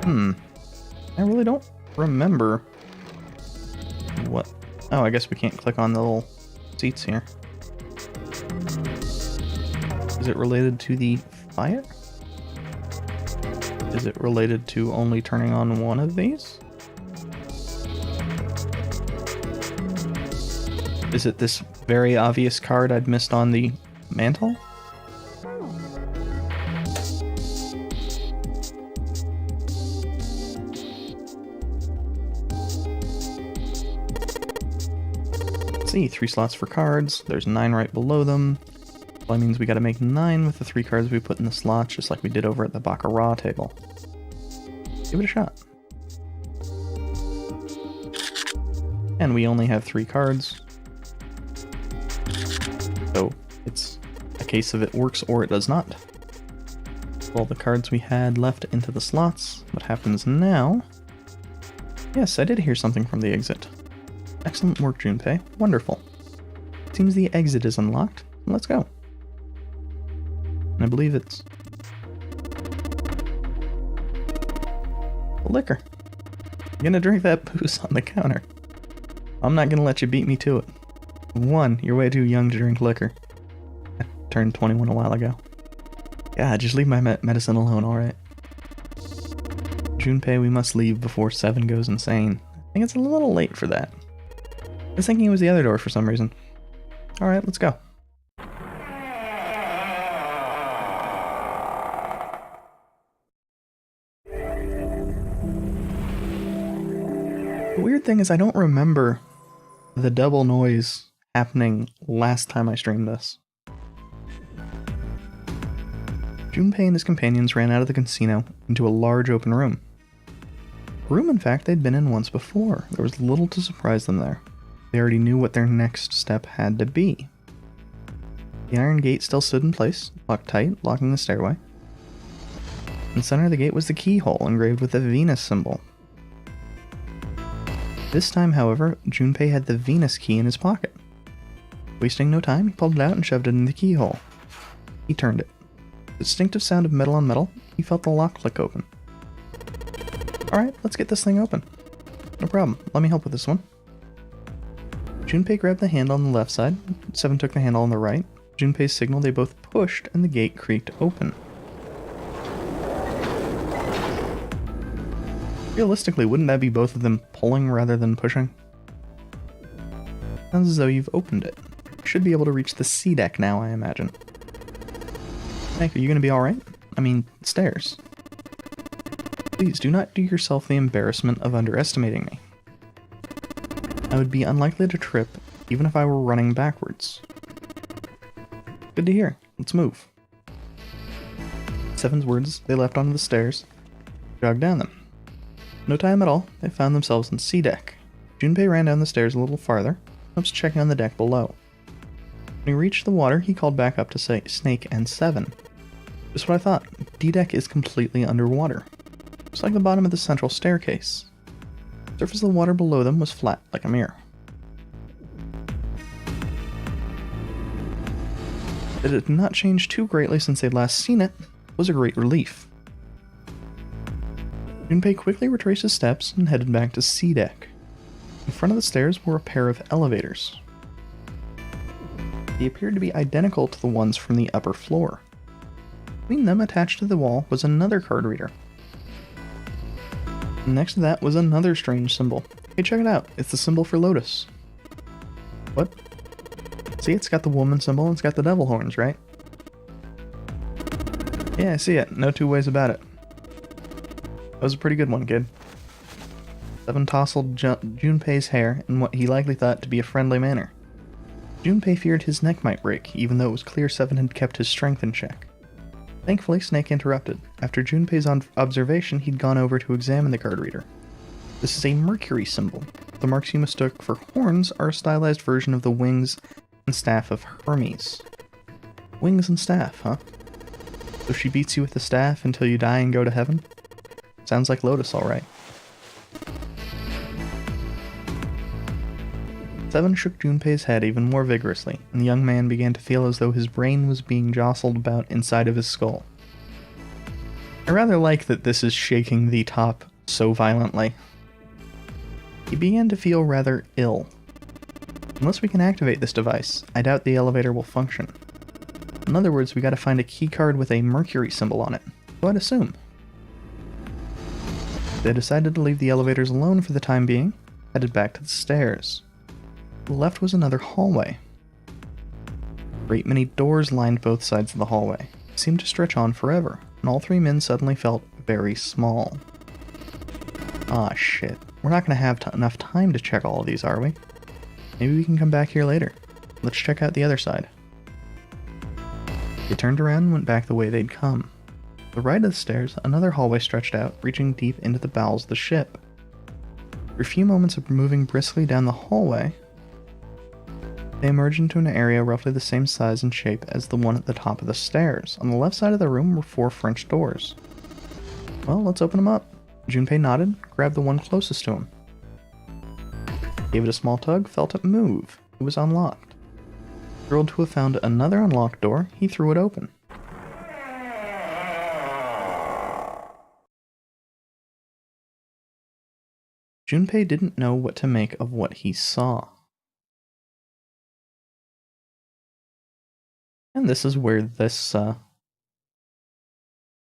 I really don't remember what... Oh, I guess we can't click on the little seats here. Is it related to the fire? Is it related to only turning on one of these? Is it this very obvious card I'd missed on the mantle? Let's see, 3 slots for cards. There's 9 right below them. Well, that means we gotta make 9 with the 3 cards we put in the slots, just like we did over at the Baccarat table. Give it a shot. And we only have 3 cards. So it's a case of it works or it does not. All the cards we had left into the slots. What happens now? Yes, I did hear something from the exit. Excellent work, Junpei. Wonderful. Seems the exit is unlocked. Let's go. And I believe it's... liquor. I'm gonna drink that booze on the counter. I'm not gonna let you beat me to it. 1, you're way too young to drink liquor. I turned 21 a while ago. Yeah, just leave my medicine alone, alright? Junpei, we must leave before 7 goes insane. I think it's a little late for that. I was thinking it was the other door for some reason. Alright, let's go. The weird thing is I don't remember the double noise happening last time I streamed this. Junpei and his companions ran out of the casino into a large open room. A room, in fact, they'd been in once before. There was little to surprise them there. They already knew what their next step had to be. The iron gate still stood in place, locked tight, locking the stairway. In the center of the gate was the keyhole engraved with the Venus symbol. This time, however, Junpei had the Venus key in his pocket. Wasting no time, he pulled it out and shoved it in the keyhole. He turned it. Distinctive sound of metal on metal, he felt the lock click open. Alright, let's get this thing open. No problem, let me help with this one. Junpei grabbed the handle on the left side, Seven took the handle on the right. Junpei's signal, they both pushed, and the gate creaked open. Realistically, wouldn't that be both of them pulling rather than pushing? Sounds as though you've opened it. You should be able to reach the C deck now, I imagine. Nick, are you gonna be alright? I mean, stairs. Please do not do yourself the embarrassment of underestimating me. I would be unlikely to trip, even if I were running backwards. Good to hear. Let's move. Seven's words, they leapt onto the stairs, jogged down them. No time at all, they found themselves on C deck. Junpei ran down the stairs a little farther, was checking on the deck below. When he reached the water, he called back up to say Snake and Seven. Just what I thought, D deck is completely underwater. Just like the bottom of the central staircase. The surface of the water below them was flat like a mirror. That it did not change too greatly since they'd last seen it was a great relief. Junpei quickly retraced his steps and headed back to C deck. In front of the stairs were a pair of elevators. They appeared to be identical to the ones from the upper floor. Between them, attached to the wall, was another card reader. And next to that was another strange symbol. Hey, check it out. It's the symbol for Lotus. What? See, it's got the woman symbol and it's got the devil horns, right? Yeah, I see it. No two ways about it. That was a pretty good one, kid. Seven tousled Junpei's hair in what he likely thought to be a friendly manner. Junpei feared his neck might break, even though it was clear Seven had kept his strength in check. Thankfully, Snake interrupted. After Junpei's observation, he'd gone over to examine the card reader. This is a Mercury symbol. The marks you mistook for horns are a stylized version of the wings and staff of Hermes. Wings and staff, huh? So she beats you with the staff until you die and go to heaven? Sounds like Lotus, alright. Seven shook Junpei's head even more vigorously, and the young man began to feel as though his brain was being jostled about inside of his skull. I rather like that this is shaking the top so violently. He began to feel rather ill. Unless we can activate this device, I doubt the elevator will function. In other words, we gotta find a keycard with a Mercury symbol on it. So I'd assume. They decided to leave the elevators alone for the time being, headed back to the stairs. To the left was another hallway. Great many doors lined both sides of the hallway. It seemed to stretch on forever, and all three men suddenly felt very small. Ah, shit. We're not going to have enough time to check all of these, are we? Maybe we can come back here later. Let's check out the other side. They turned around and went back the way they'd come. To the right of the stairs, another hallway stretched out, reaching deep into the bowels of the ship. After a few moments of moving briskly down the hallway, they emerged into an area roughly the same size and shape as the one at the top of the stairs. On the left side of the room were 4 French doors. Well, let's open them up. Junpei nodded, grabbed the one closest to him. Gave it a small tug, felt it move. It was unlocked. Thrilled to have found another unlocked door, he threw it open. Junpei didn't know what to make of what he saw. And this is where this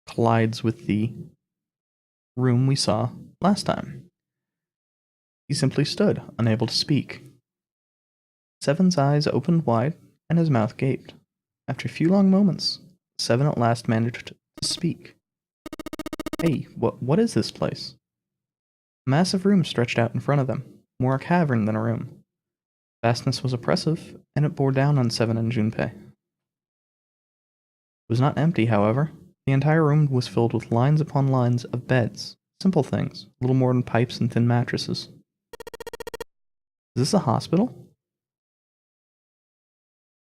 collides with the room we saw last time. He simply stood, unable to speak. Seven's eyes opened wide, and his mouth gaped. After a few long moments, Seven at last managed to speak. Hey, what is this place? A massive room stretched out in front of them, more a cavern than a room. Vastness was oppressive, and it bore down on Seven and Junpei. It was not empty, however. The entire room was filled with lines upon lines of beds. Simple things, little more than pipes and thin mattresses. Is this a hospital?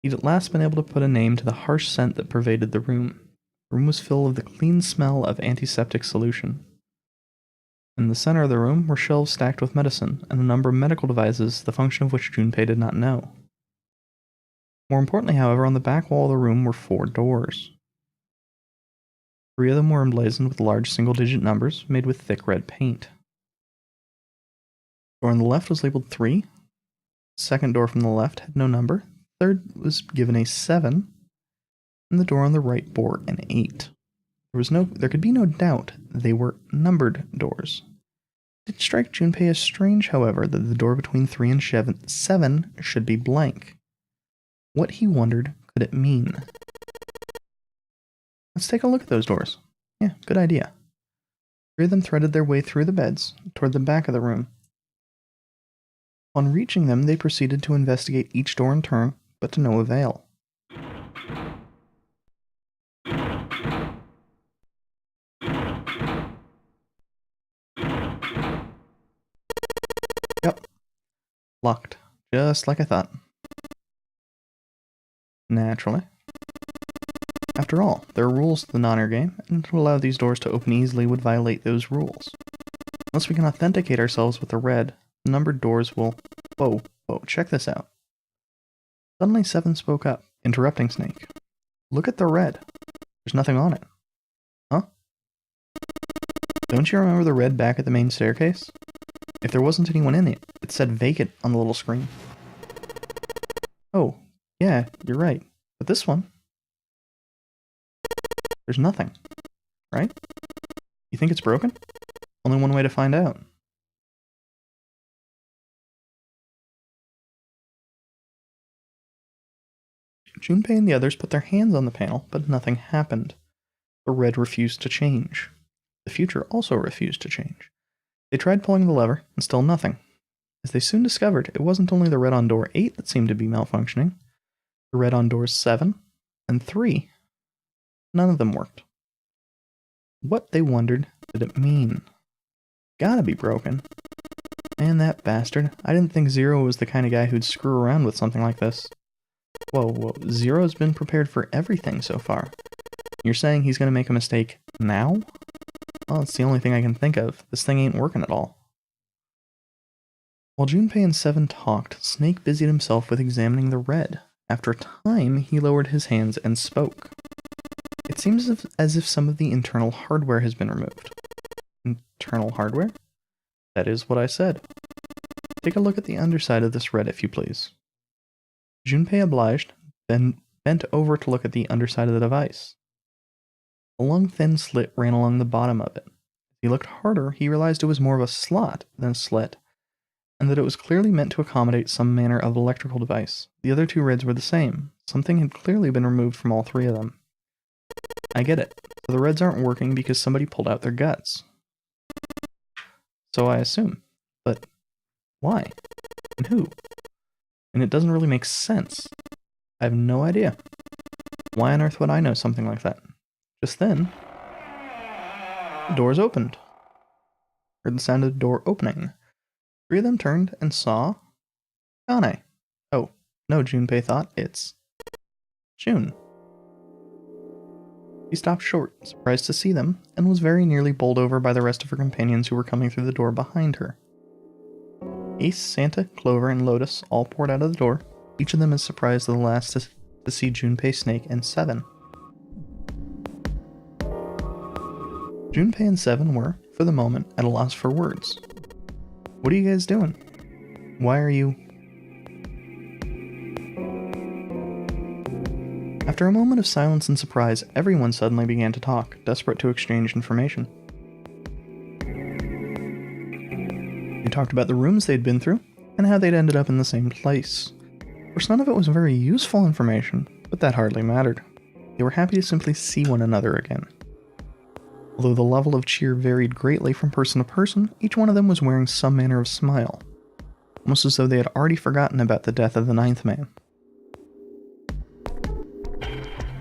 He'd at last been able to put a name to the harsh scent that pervaded the room. The room was filled with the clean smell of antiseptic solution. In the center of the room were shelves stacked with medicine, and a number of medical devices, the function of which Junpei did not know. More importantly, however, on the back wall of the room were 4 doors. 3 of them were emblazoned with large single-digit numbers made with thick red paint. The door on the left was labeled 3. The second door from the left had no number. The third was given a 7. And the door on the right bore an 8. There could be no doubt they were numbered doors. It did strike Junpei as strange, however, that the door between 3 and 7 should be blank. What, he wondered, could it mean? Let's take a look at those doors. Yeah, good idea. 3 of them threaded their way through the beds, toward the back of the room. On reaching them, they proceeded to investigate each door in turn, but to no avail. Yep. Locked. Just like I thought. Naturally. After all, there are rules to the Nonner game, and to allow these doors to open easily would violate those rules. Unless we can authenticate ourselves with the red, the numbered doors will... Whoa, check this out. Suddenly 7 spoke up, interrupting Snake. Look at the red. There's nothing on it. Huh? Don't you remember the red back at the main staircase? If there wasn't anyone in it, it said vacant on the little screen. Oh, yeah, you're right. But this one... There's nothing. Right? You think it's broken? Only one way to find out. Junpei and the others put their hands on the panel, but nothing happened. The red refused to change. The future also refused to change. They tried pulling the lever, and still nothing. As they soon discovered, it wasn't only the red on door 8 that seemed to be malfunctioning. The red on doors 7 and 3. None of them worked. What, they wondered, did it mean? Gotta be broken. Man, that bastard. I didn't think Zero was the kind of guy who'd screw around with something like this. Whoa, Zero's been prepared for everything so far. You're saying he's gonna make a mistake now? Well, it's the only thing I can think of. This thing ain't working at all. While Junpei and 7 talked, Snake busied himself with examining the red. After a time, he lowered his hands and spoke. It seems as if some of the internal hardware has been removed. Internal hardware? That is what I said. Take a look at the underside of this red, if you please. Junpei obliged, then bent over to look at the underside of the device. A long thin slit ran along the bottom of it. As he looked harder, he realized it was more of a slot than a slit, and that it was clearly meant to accommodate some manner of electrical device. The other 2 reds were the same. Something had clearly been removed from all 3 of them. I get it. So the reds aren't working because somebody pulled out their guts. So I assume. But why? And who? And it doesn't really make sense. I have no idea. Why on earth would I know something like that? Just then, the doors opened. Heard the sound of the door opening. 3 of them turned and saw Kane. Oh, no, Junpei thought, it's June. He stopped short, surprised to see them, and was very nearly bowled over by the rest of her companions who were coming through the door behind her. Ace, Santa, Clover, and Lotus all poured out of the door, each of them as surprised as the last to see Junpei, Snake, and 7. Junpei and 7 were, for the moment, at a loss for words. What are you guys doing? Why are you... After a moment of silence and surprise, everyone suddenly began to talk, desperate to exchange information. They talked about the rooms they'd been through, and how they'd ended up in the same place. Of course, none of it was very useful information, but that hardly mattered. They were happy to simply see one another again. Although the level of cheer varied greatly from person to person, each one of them was wearing some manner of smile, almost as though they had already forgotten about the death of the 9th man.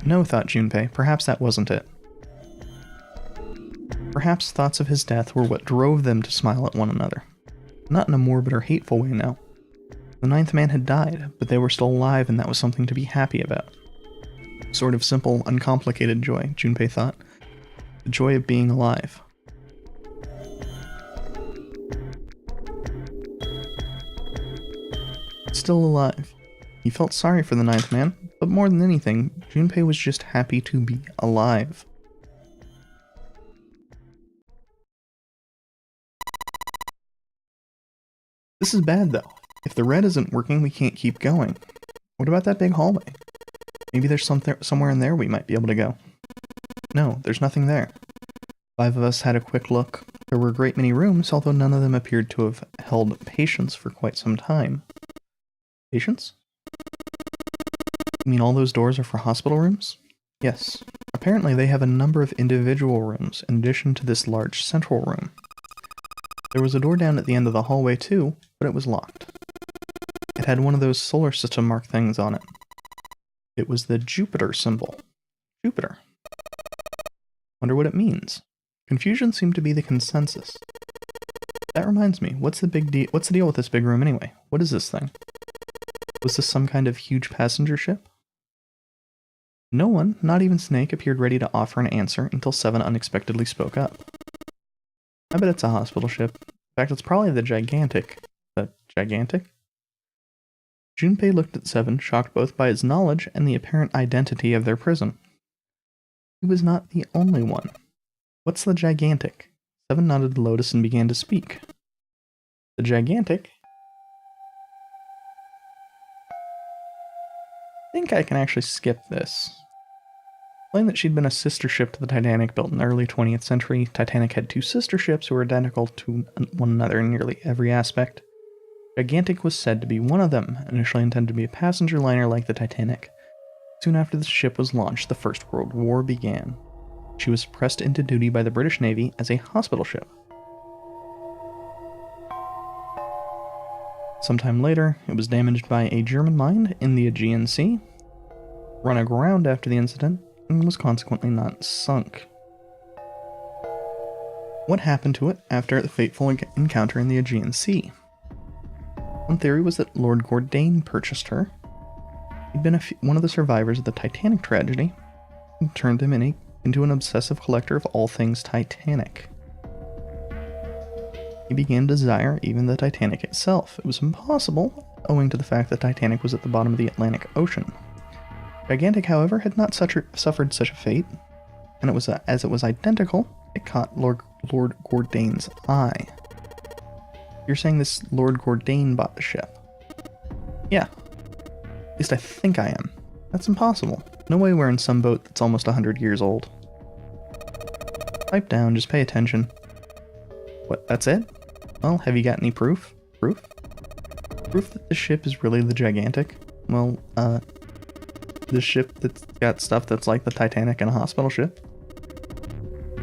No, thought Junpei, perhaps that wasn't it. Perhaps thoughts of his death were what drove them to smile at one another. Not in a morbid or hateful way, no. The 9th man had died, but they were still alive, and that was something to be happy about. Sort of simple, uncomplicated joy, Junpei thought. The joy of being alive. Still alive. He felt sorry for the 9th man, but more than anything, Junpei was just happy to be alive. This is bad, though. If the red isn't working, we can't keep going. What about that big hallway? Maybe there's somewhere in there we might be able to go. No, there's nothing there. 5 of us had a quick look. There were a great many rooms, although none of them appeared to have held patients for quite some time. Patients? You mean all those doors are for hospital rooms? Yes. Apparently they have a number of individual rooms, in addition to this large central room. There was a door down at the end of the hallway too, but it was locked. It had one of those solar system mark things on it. It was the Jupiter symbol. Jupiter. Wonder what it means. Confusion seemed to be the consensus. That reminds me, what's the deal with this big room anyway? What is this thing? Was this some kind of huge passenger ship? No one, not even Snake, appeared ready to offer an answer until Seven unexpectedly spoke up. I bet it's a hospital ship. In fact, it's probably the Gigantic. The Gigantic? Junpei looked at Seven, shocked both by his knowledge and the apparent identity of their prison. He was not the only one. What's the Gigantic? Seven nodded to Lotus and began to speak. The Gigantic? I think I can actually skip this. Claimed that she'd been a sister ship to the Titanic, built in the early 20th century. Titanic had 2 sister ships who were identical to one another in nearly every aspect. Gigantic was said to be one of them, initially intended to be a passenger liner like the Titanic. Soon after the ship was launched, the First World War began. She was pressed into duty by the British Navy as a hospital ship. Sometime later, it was damaged by a German mine in the Aegean Sea, run aground after the incident, and was consequently not sunk. What happened to it after the fateful encounter in the Aegean Sea? One theory was that Lord Gordane purchased her. He'd been one of the survivors of the Titanic tragedy, and turned him into an obsessive collector of all things Titanic. He began to desire even the Titanic itself. It was impossible, owing to the fact that Titanic was at the bottom of the Atlantic Ocean. Gigantic, however, had not suffered such a fate, and as it was identical, it caught Lord Gordane's eye. You're saying this Lord Gordane bought the ship? Yeah. At least I think I am. That's impossible. No way we're in some boat that's almost 100 years old. Pipe down, just pay attention. What, that's it? Well, have you got any proof? Proof? Proof that the ship is really the Gigantic? Well, the ship that's got stuff that's like the Titanic and a hospital ship?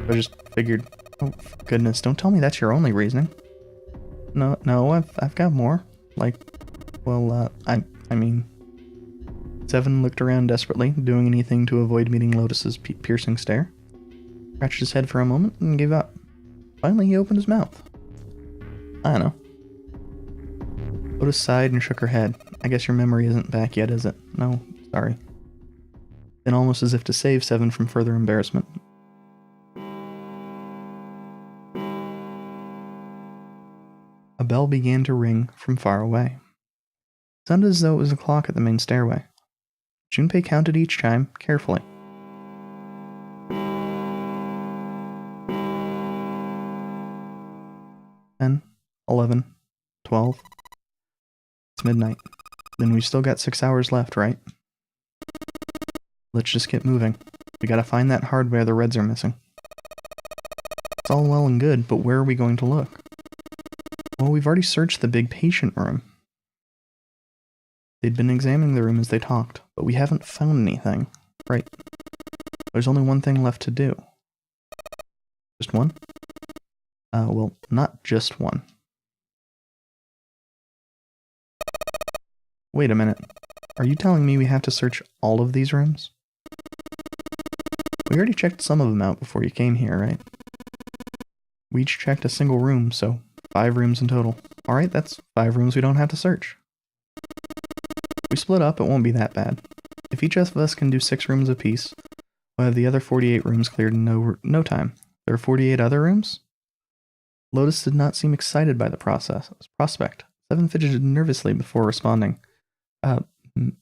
I just figured, oh goodness, don't tell me that's your only reasoning. No, I've got more. Like, well, I mean... Seven looked around desperately, doing anything to avoid meeting Lotus's piercing stare. Scratched his head for a moment and gave up. Finally, he opened his mouth. I don't know. Lotus sighed and shook her head. I guess your memory isn't back yet, is it? No, sorry. Then, almost as if to save Seven from further embarrassment, a bell began to ring from far away. It sounded as though it was a clock at the main stairway. Junpei counted each chime carefully. 10, 11, 12. It's midnight. Then we've still got 6 hours left, right? Let's just get moving. We gotta find that hardware the Reds are missing. It's all well and good, but where are we going to look? Well, we've already searched the big patient room. They'd been examining the room as they talked, but we haven't found anything. Right. There's only one thing left to do. Just one? Well, not just one. Wait a minute. Are you telling me we have to search all of these rooms? We already checked some of them out before you came here, right? We each checked a single room, so 5 rooms in total. Alright, that's 5 rooms we don't have to search. If we split up, it won't be that bad. If each of us can do 6 rooms apiece, we'll have the other 48 rooms cleared in no time. There are 48 other rooms? Lotus did not seem excited by the prospect. Seven fidgeted nervously before responding.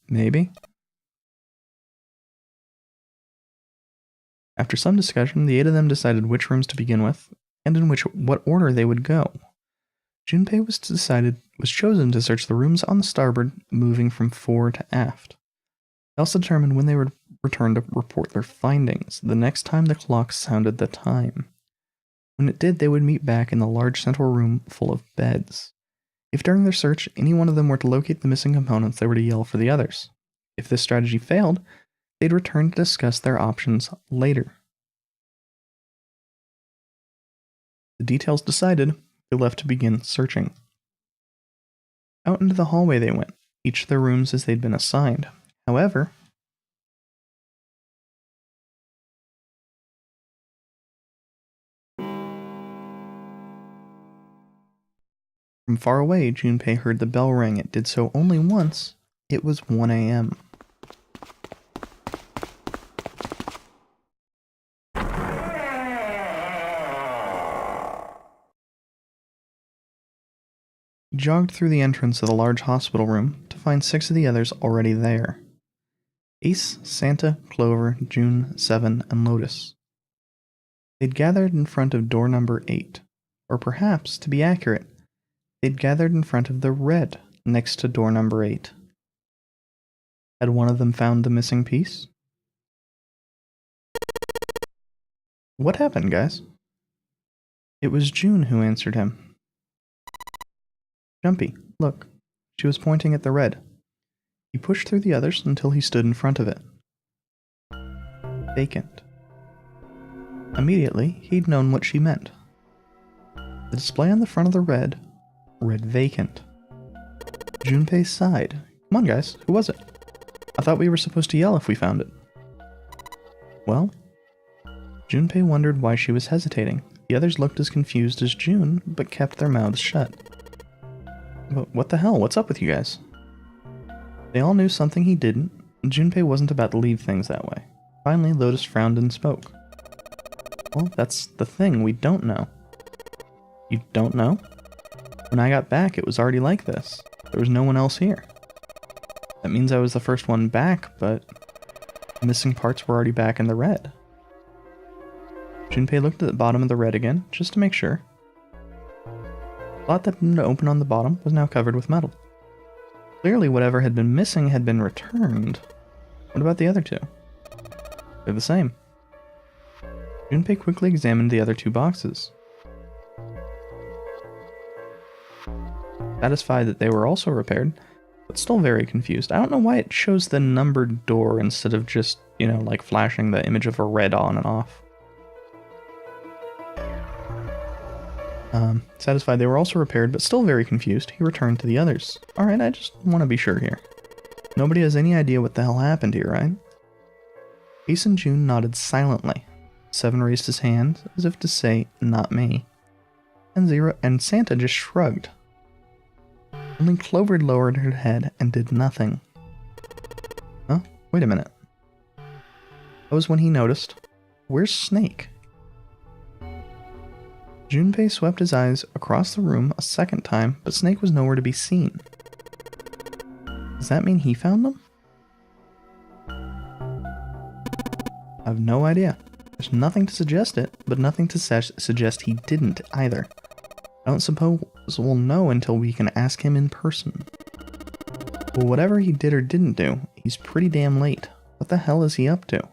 Maybe? After some discussion, the 8 of them decided which rooms to begin with, and in what order they would go. Junpei was chosen to search the rooms on the starboard, moving from fore to aft. They also determined when they would return to report their findings, the next time the clock sounded the time. When it did, they would meet back in the large central room full of beds. If during their search any one of them were to locate the missing components, they were to yell for the others. If this strategy failed, they'd return to discuss their options later. The details decided, they left to begin searching. Out into the hallway they went, each of their rooms as they'd been assigned. However, from far away, Junpei heard the bell ring. It did so only once. It was 1 a.m. He jogged through the entrance of the large hospital room to find 6 of the others already there. Ace, Santa, Clover, June, Seven, and Lotus. They'd gathered in front of door number 8. Or perhaps, to be accurate, they'd gathered in front of the red next to door number 8. Had one of them found the missing piece? What happened, guys? It was June who answered him. Jumpy, look. She was pointing at the red. He pushed through the others until he stood in front of it. Vacant. Immediately, he'd known what she meant. The display on the front of the red read vacant. Junpei sighed. Come on, guys, who was it? I thought we were supposed to yell if we found it. Well, Junpei wondered why she was hesitating. The others looked as confused as June, but kept their mouths shut. But what the hell? What's up with you guys? They all knew something he didn't, and Junpei wasn't about to leave things that way. Finally, Lotus frowned and spoke. Well, that's the thing, we don't know. You don't know? When I got back, it was already like this. There was no one else here. That means I was the first one back, but the missing parts were already back in the red. Junpei looked at the bottom of the red again, just to make sure. The slot that had been open on the bottom was now covered with metal. Clearly, whatever had been missing had been returned. What about the other 2? They're the same. Junpei quickly examined the other 2 boxes. Satisfied that they were also repaired, but still very confused. I don't know why it shows the numbered door instead of just, like flashing the image of a red on and off. Satisfied they were also repaired, but still very confused, he returned to the others. Alright, I just want to be sure here. Nobody has any idea what the hell happened here, right? Ace and June nodded silently. Seven raised his hand, as if to say, not me. And Santa just shrugged. Only Clover lowered her head and did nothing. Huh? Wait a minute. That was when he noticed. Where's Snake? Junpei swept his eyes across the room a second time, but Snake was nowhere to be seen. Does that mean he found them? I have no idea. There's nothing to suggest it, but nothing to suggest he didn't either. I don't suppose we'll know until we can ask him in person. Well, whatever he did or didn't do, he's pretty damn late. What the hell is he up to?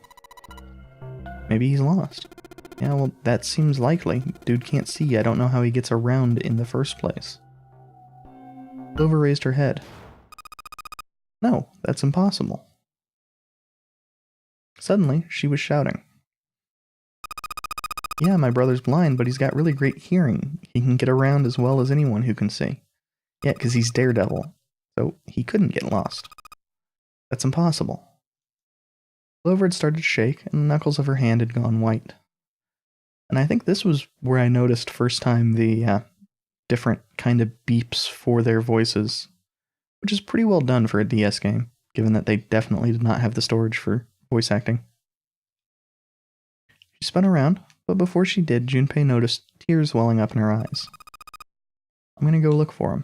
Maybe he's lost. Yeah, well, that seems likely. Dude can't see. I don't know how he gets around in the first place. Clover raised her head. No, that's impossible. Suddenly, she was shouting. Yeah, my brother's blind, but he's got really great hearing. He can get around as well as anyone who can see. Yeah, because he's Daredevil, so he couldn't get lost. That's impossible. Clover had started to shake, and the knuckles of her hand had gone white. And I think this was where I noticed first time the different kind of beeps for their voices, which is pretty well done for a DS game, given that they definitely did not have the storage for voice acting. She spun around, but before she did, Junpei noticed tears welling up in her eyes. I'm gonna go look for him.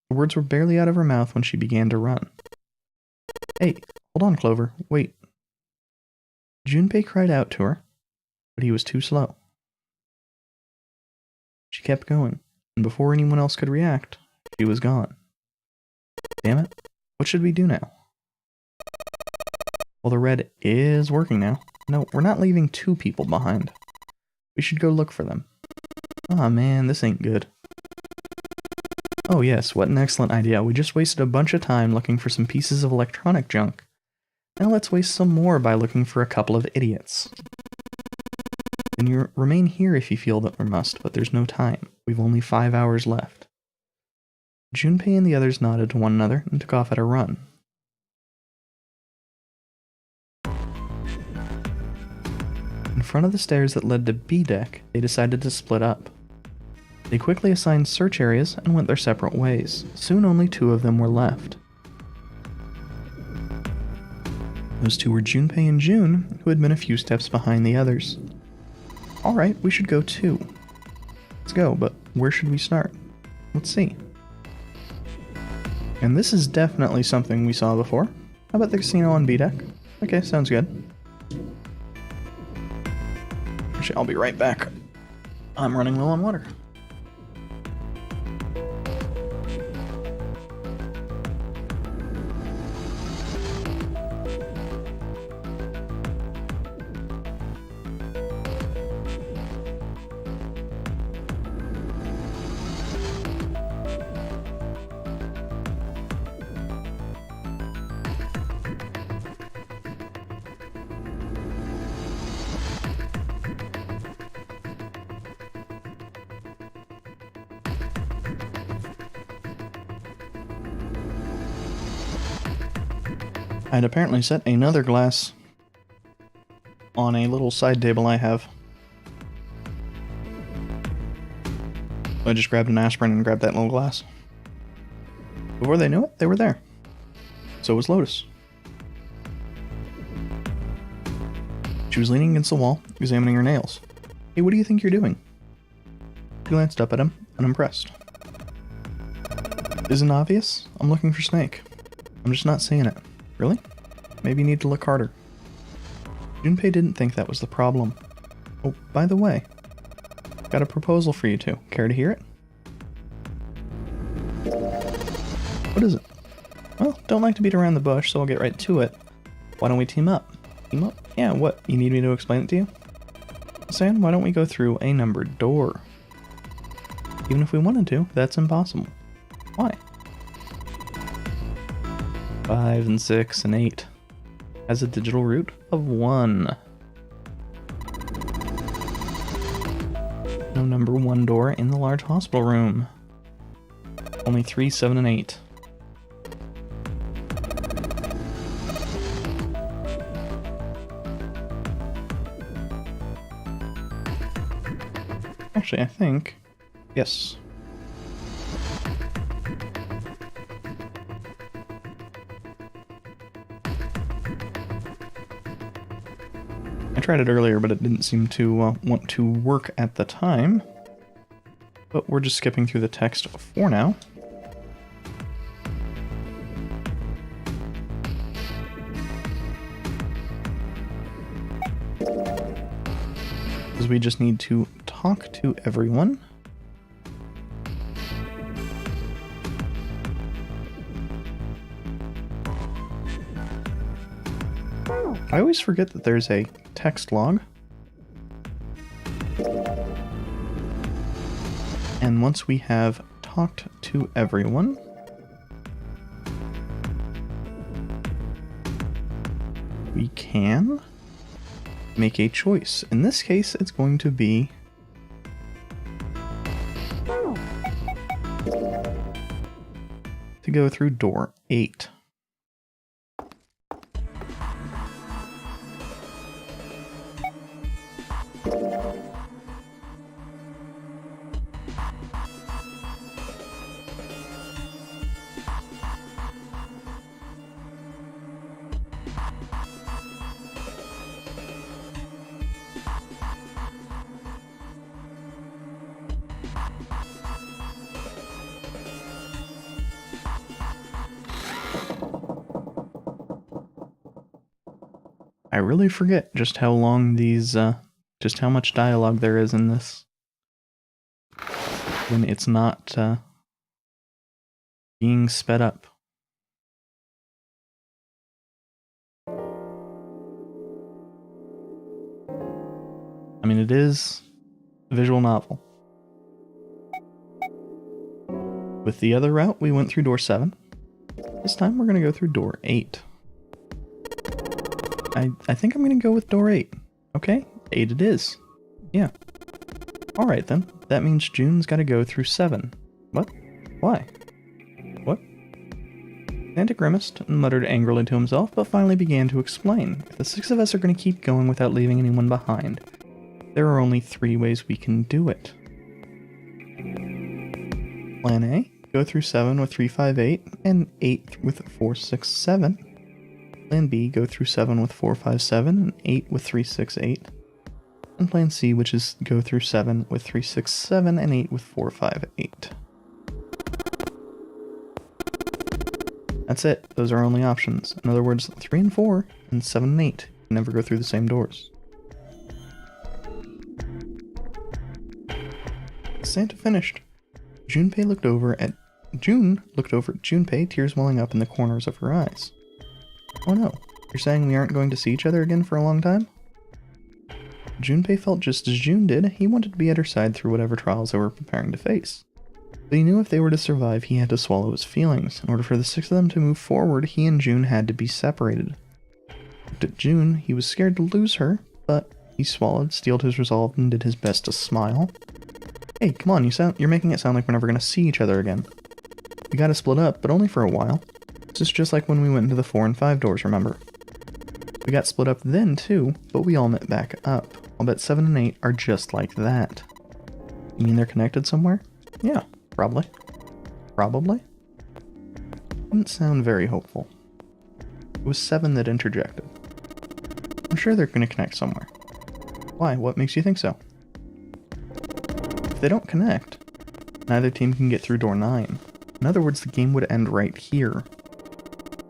The words were barely out of her mouth when she began to run. Hey, hold on, Clover, wait. Junpei cried out to her, but he was too slow. She kept going, And before anyone else could react, she was gone. Damn it. What should we do now? Well, the red is working now. No, we're not leaving 2 people behind. We should go look for them. Aw, man, this ain't good. Oh yes, what an excellent idea. We just wasted a bunch of time looking for some pieces of electronic junk. Now let's waste some more by looking for a couple of idiots. And you remain here if you feel that we must, but there's no time. We've only 5 hours left. Junpei and the others nodded to one another and took off at a run. In front of the stairs that led to B deck, they decided to split up. They quickly assigned search areas and went their separate ways. Soon only 2 of them were left. Those 2 were Junpei and June, who had been a few steps behind the others. Alright, we should go too. Let's go, but where should we start? Let's see. And this is definitely something we saw before. How about the casino on B deck? Okay, sounds good. Actually, I'll be right back. I'm running low on water. I'd apparently set another glass on a little side table I have. I just grabbed an aspirin and grabbed that little glass. Before they knew it, they were there. So was Lotus. She was leaning against the wall, examining her nails. Hey, what do you think you're doing? She glanced up at him, unimpressed. Isn't obvious? I'm looking for Snake. I'm just not seeing it. Really? Maybe you need to look harder. Junpei didn't think that was the problem. Oh, by the way, got a proposal for you two. Care to hear it? What is it? Well, don't like to beat around the bush, so I'll get right to it. Why don't we team up? Team up? Yeah, what? You need me to explain it to you? Sam, why don't we go through a numbered door? Even if we wanted to, that's impossible. Why? 5 and 6 and 8 has a digital root of 1. No number 1 door in the large hospital room. Only 3, 7, and 8. Actually, I think... yes. I tried it earlier, but it didn't seem to want to work at the time. But we're just skipping through the text for now. Because we just need to talk to everyone. I always forget that there's a text log. And once we have talked to everyone, we can make a choice. In this case, it's going to be to go through door 8. I really forget just how long these, just how much dialogue there is in this. when it's not being sped up. I mean, it is a visual novel. With the other route, we went through door 7. This time we're going to go through door 8. I think I'm going to go with door 8. Okay, 8 it is. Yeah. Alright then, that means June's got to go through 7. What? Why? What? Santa grimaced and muttered angrily to himself, but finally began to explain. If the 6 of us are going to keep going without leaving anyone behind, there are only 3 ways we can do it. Plan A, go through 7 with 3, 5, 8, and 8 with 4, 6, 7. Plan B, go through 7 with 4, 5, 7, and 8 with 3, 6, 8. And Plan C, which is go through 7 with 3, 6, 7, and 8 with 4, 5, 8. That's it. Those are our only options. In other words, 3 and 4, and 7 and 8 can never go through the same doors. Santa finished. June looked over at Junpei, tears welling up in the corners of her eyes. Oh no, you're saying we aren't going to see each other again for a long time? Junpei felt just as June did. He wanted to be at her side through whatever trials they were preparing to face. But he knew if they were to survive, he had to swallow his feelings. In order for the 6 of them to move forward, he and June had to be separated. Looked at June, he was scared to lose her, but he swallowed, steeled his resolve, and did his best to smile. Hey, come on, you're making it sound like we're never going to see each other again. We gotta split up, but only for a while. This is just like when we went into the 4 and 5 doors, remember? We got split up then, too, but we all met back up. I'll bet 7 and 8 are just like that. You mean they're connected somewhere? Yeah, probably. Probably? Didn't sound very hopeful. It was 7 that interjected. I'm sure they're gonna connect somewhere. Why? What makes you think so? If they don't connect, neither team can get through door 9. In other words, the game would end right here.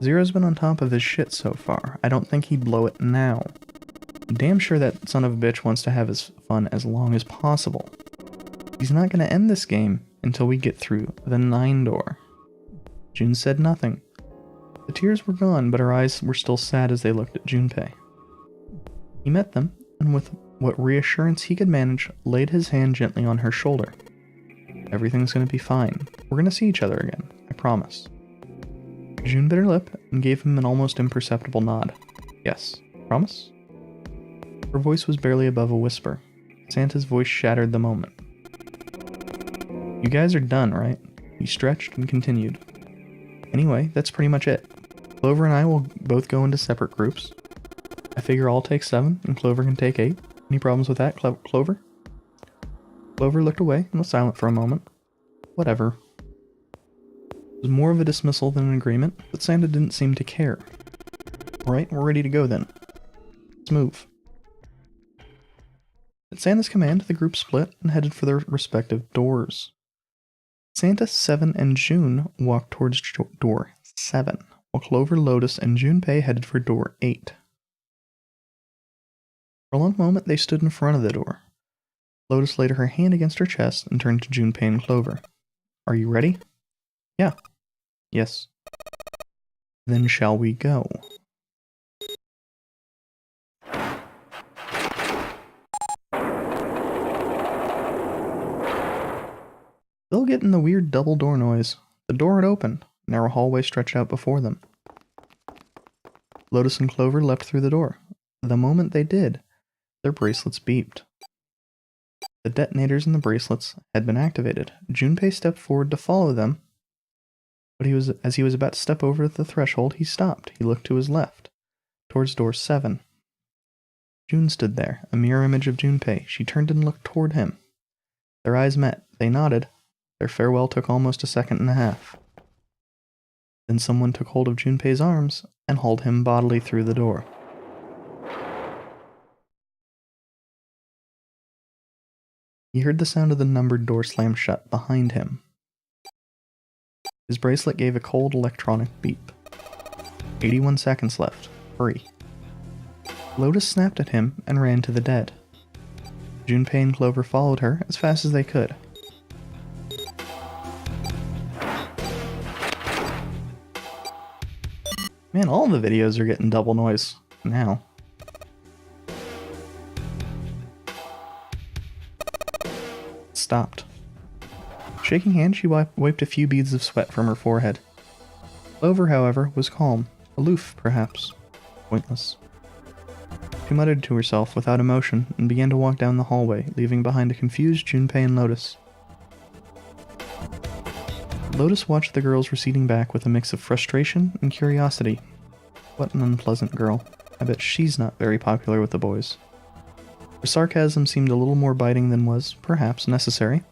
Zero's been on top of his shit so far. I don't think he'd blow it now. I'm damn sure that son of a bitch wants to have his fun as long as possible. He's not going to end this game until we get through the 9 door. June said nothing. The tears were gone, but her eyes were still sad as they looked at Junpei. He met them, and with what reassurance he could manage, laid his hand gently on her shoulder. Everything's going to be fine. We're going to see each other again, I promise. June bit her lip and gave him an almost imperceptible nod. Yes, promise? Her voice was barely above a whisper. Santa's voice shattered the moment. You guys are done, right? He stretched and continued. Anyway, that's pretty much it. Clover and I will both go into separate groups. I figure I'll take 7 and Clover can take 8. Any problems with that, Clover? Clover looked away and was silent for a moment. Whatever. It was more of a dismissal than an agreement, but Santa didn't seem to care. Alright, we're ready to go then. Let's move. At Santa's command, the group split and headed for their respective doors. Santa, 7, and June walked towards door 7, while Clover, Lotus, and Junpei headed for door 8. For a long moment, they stood in front of the door. Lotus laid her hand against her chest and turned to Junpei and Clover. Are you ready? Yeah. Yes. Then shall we go? Still getting the weird double door noise. The door had opened. A narrow hallway stretched out before them. Lotus and Clover leapt through the door. The moment they did, their bracelets beeped. The detonators in the bracelets had been activated. Junpei stepped forward to follow them, but as he was about to step over the threshold, he stopped. He looked to his left, towards door 7. June stood there, a mirror image of Junpei. She turned and looked toward him. Their eyes met. They nodded. Their farewell took almost a second and a half. Then someone took hold of Junpei's arms and hauled him bodily through the door. He heard the sound of the numbered door slam shut behind him. His bracelet gave a cold electronic beep. 81 seconds left. Hurry. Lotus snapped at him and ran to the dead. Junpei and Clover followed her as fast as they could. Man, all the videos are getting double noise now. Stopped. Shaking hands, she wiped a few beads of sweat from her forehead. Clover, however, was calm, aloof, perhaps, pointless. She muttered to herself without emotion and began to walk down the hallway, leaving behind a confused Junpei and Lotus. Lotus watched the girls receding back with a mix of frustration and curiosity. What an unpleasant girl. I bet she's not very popular with the boys. Her sarcasm seemed a little more biting than was, perhaps, necessary,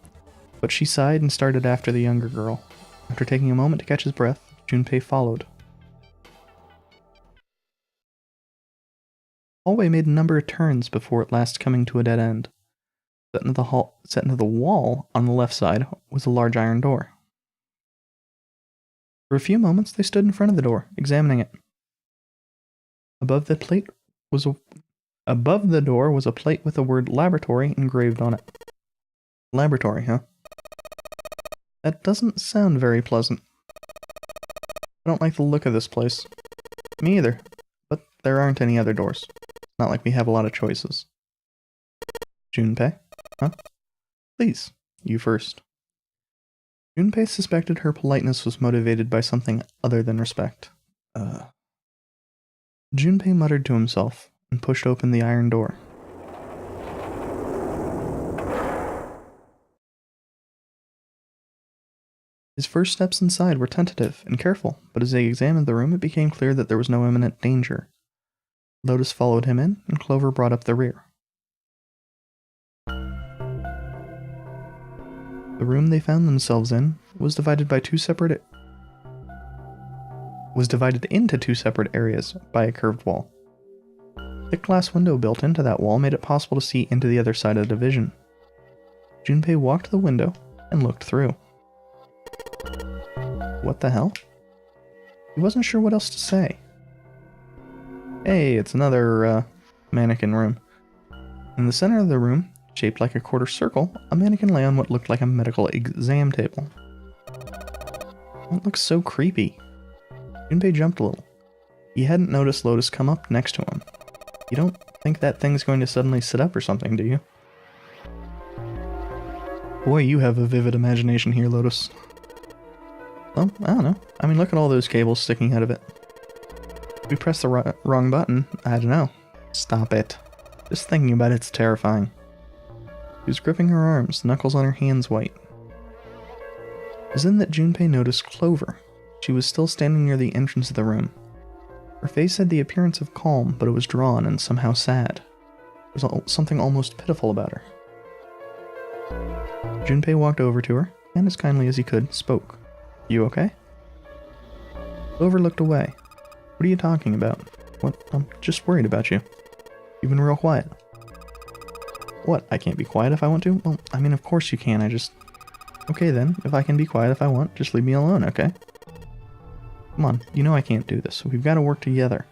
but she sighed and started after the younger girl. After taking a moment to catch his breath, Junpei followed. The hallway made a number of turns before at last coming to a dead end. Set into the wall on the left side was a large iron door. For a few moments they stood in front of the door, examining it. Above the door was a plate with the word laboratory engraved on it. Laboratory, huh? That doesn't sound very pleasant. I don't like the look of this place. Me either, but there aren't any other doors. Not like we have a lot of choices. Junpei? Huh? Please, you first. Junpei suspected her politeness was motivated by something other than respect. Junpei muttered to himself and pushed open the iron door. His first steps inside were tentative and careful, but as they examined the room it became clear that there was no imminent danger. Lotus followed him in, and Clover brought up the rear. The room they found themselves in was divided into two separate areas by a curved wall. A thick glass window built into that wall made it possible to see into the other side of the division. Junpei walked to the window and looked through. What the hell? He wasn't sure what else to say. Hey, it's another, mannequin room. In the center of the room, shaped like a quarter circle, a mannequin lay on what looked like a medical exam table. It looks so creepy. Junpei jumped a little. He hadn't noticed Lotus come up next to him. You don't think that thing's going to suddenly sit up or something, do you? Boy, you have a vivid imagination here, Lotus. Well, I don't know. I mean, look at all those cables sticking out of it. If we press the wrong button, I don't know. Stop it. Just thinking about it's terrifying. She was gripping her arms, the knuckles on her hands white. It was then that Junpei noticed Clover. She was still standing near the entrance of the room. Her face had the appearance of calm, but it was drawn and somehow sad. There was something almost pitiful about her. Junpei walked over to her, and as kindly as he could, spoke. You okay? Clover looked away. What are you talking about? What? I'm just worried about you. You've been real quiet. What? I can't be quiet if I want to? Well, I mean, of course you can, Okay then, if I can be quiet if I want, just leave me alone, okay? Come on, you know I can't do this. We've got to work together.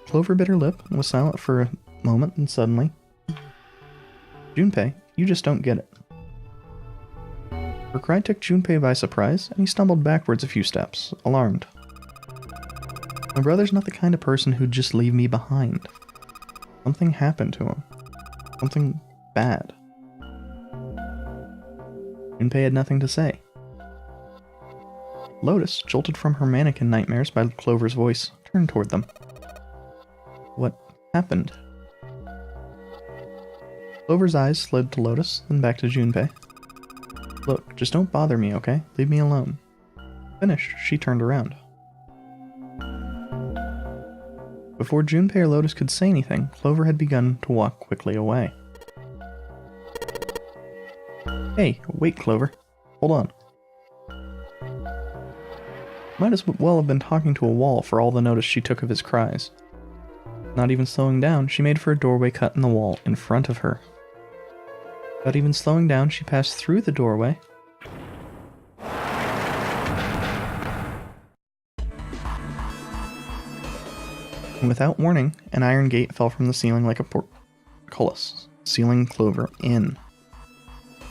Clover bit her lip and was silent for a moment, and suddenly... Junpei, you just don't get it. Her cry took Junpei by surprise, and he stumbled backwards a few steps, alarmed. My brother's not the kind of person who'd just leave me behind. Something happened to him. Something bad. Junpei had nothing to say. Lotus, jolted from her mannequin nightmares by Clover's voice, turned toward them. What happened? Clover's eyes slid to Lotus, then back to Junpei. Look, just don't bother me, okay? Leave me alone. Finished, she turned around. Before Junpei or Lotus could say anything, Clover had begun to walk quickly away. Hey, wait, Clover. Hold on. Might as well have been talking to a wall for all the notice she took of his cries. Not even slowing down, she made for a doorway cut in the wall in front of her. Without even slowing down, she passed through the doorway. And without warning, an iron gate fell from the ceiling like a portcullis, sealing Clover in.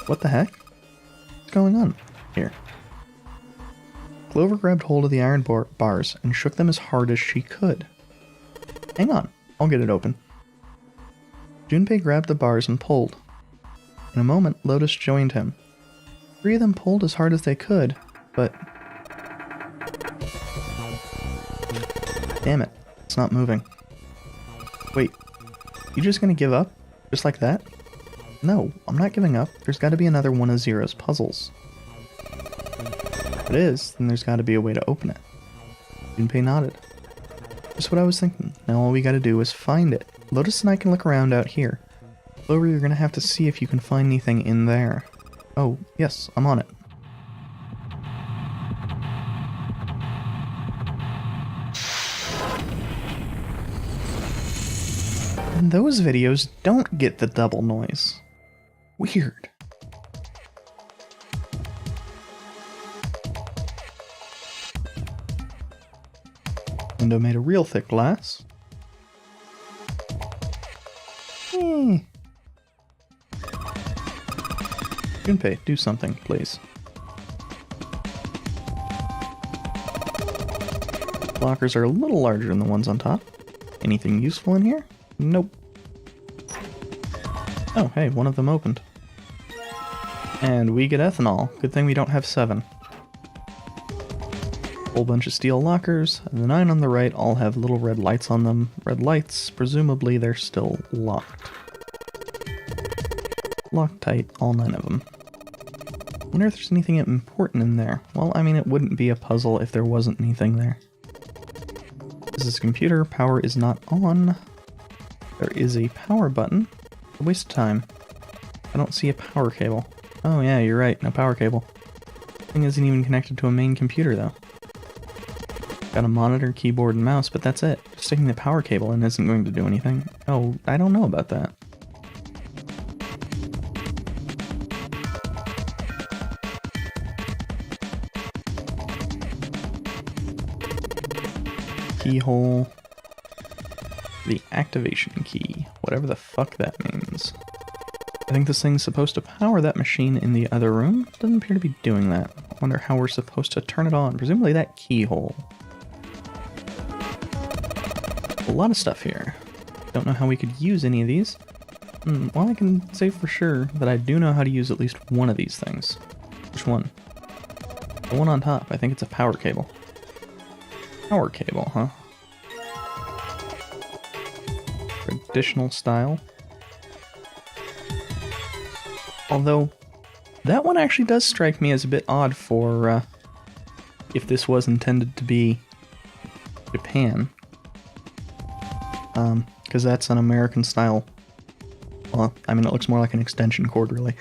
What the heck? What's going on here? Clover grabbed hold of the iron bars and shook them as hard as she could. Hang on, I'll get it open. Junpei grabbed the bars and pulled. In a moment, Lotus joined him. 3 of them pulled as hard as they could, but... Damn it, it's not moving. Wait, you just gonna give up? Just like that? No, I'm not giving up. There's gotta be another one of Zero's puzzles. If it is, then there's gotta be a way to open it. Junpei nodded. Just what I was thinking. Now all we gotta do is find it. Lotus and I can look around out here. Clover, you're gonna have to see if you can find anything in there. Oh, yes, I'm on it. And those videos don't get the double noise. Weird. Window made of real thick glass. Junpei, do something, please. Lockers are a little larger than the ones on top. Anything useful in here? Nope. Oh, hey, one of them opened. And we get ethanol. Good thing we don't have 7. Whole bunch of steel lockers, and the 9 on the right all have little red lights on them. Red lights, presumably they're still locked. Locked tight, all 9 of them. Wonder if there's anything important in there. Well, I mean, it wouldn't be a puzzle if there wasn't anything there. This is a computer, power is not on. There is a power button. A waste of time. I don't see a power cable. Oh yeah, you're right, no power cable. Thing isn't even connected to a main computer though. Got a monitor, keyboard, and mouse, but that's it. Sticking the power cable in isn't going to do anything. Oh, I don't know about that. Keyhole. The activation key. Whatever the fuck that means. I think this thing's supposed to power that machine in the other room. Doesn't appear to be doing that. I wonder how we're supposed to turn it on. Presumably that keyhole. A lot of stuff here. Don't know how we could use any of these. Well, I can say for sure that I do know how to use at least one of these things. Which one? The one on top. I think it's a power cable. Power cable, huh? Traditional style. Although, that one actually does strike me as a bit odd for, if this was intended to be Japan. Because that's an American style. Well, I mean, it looks more like an extension cord, really.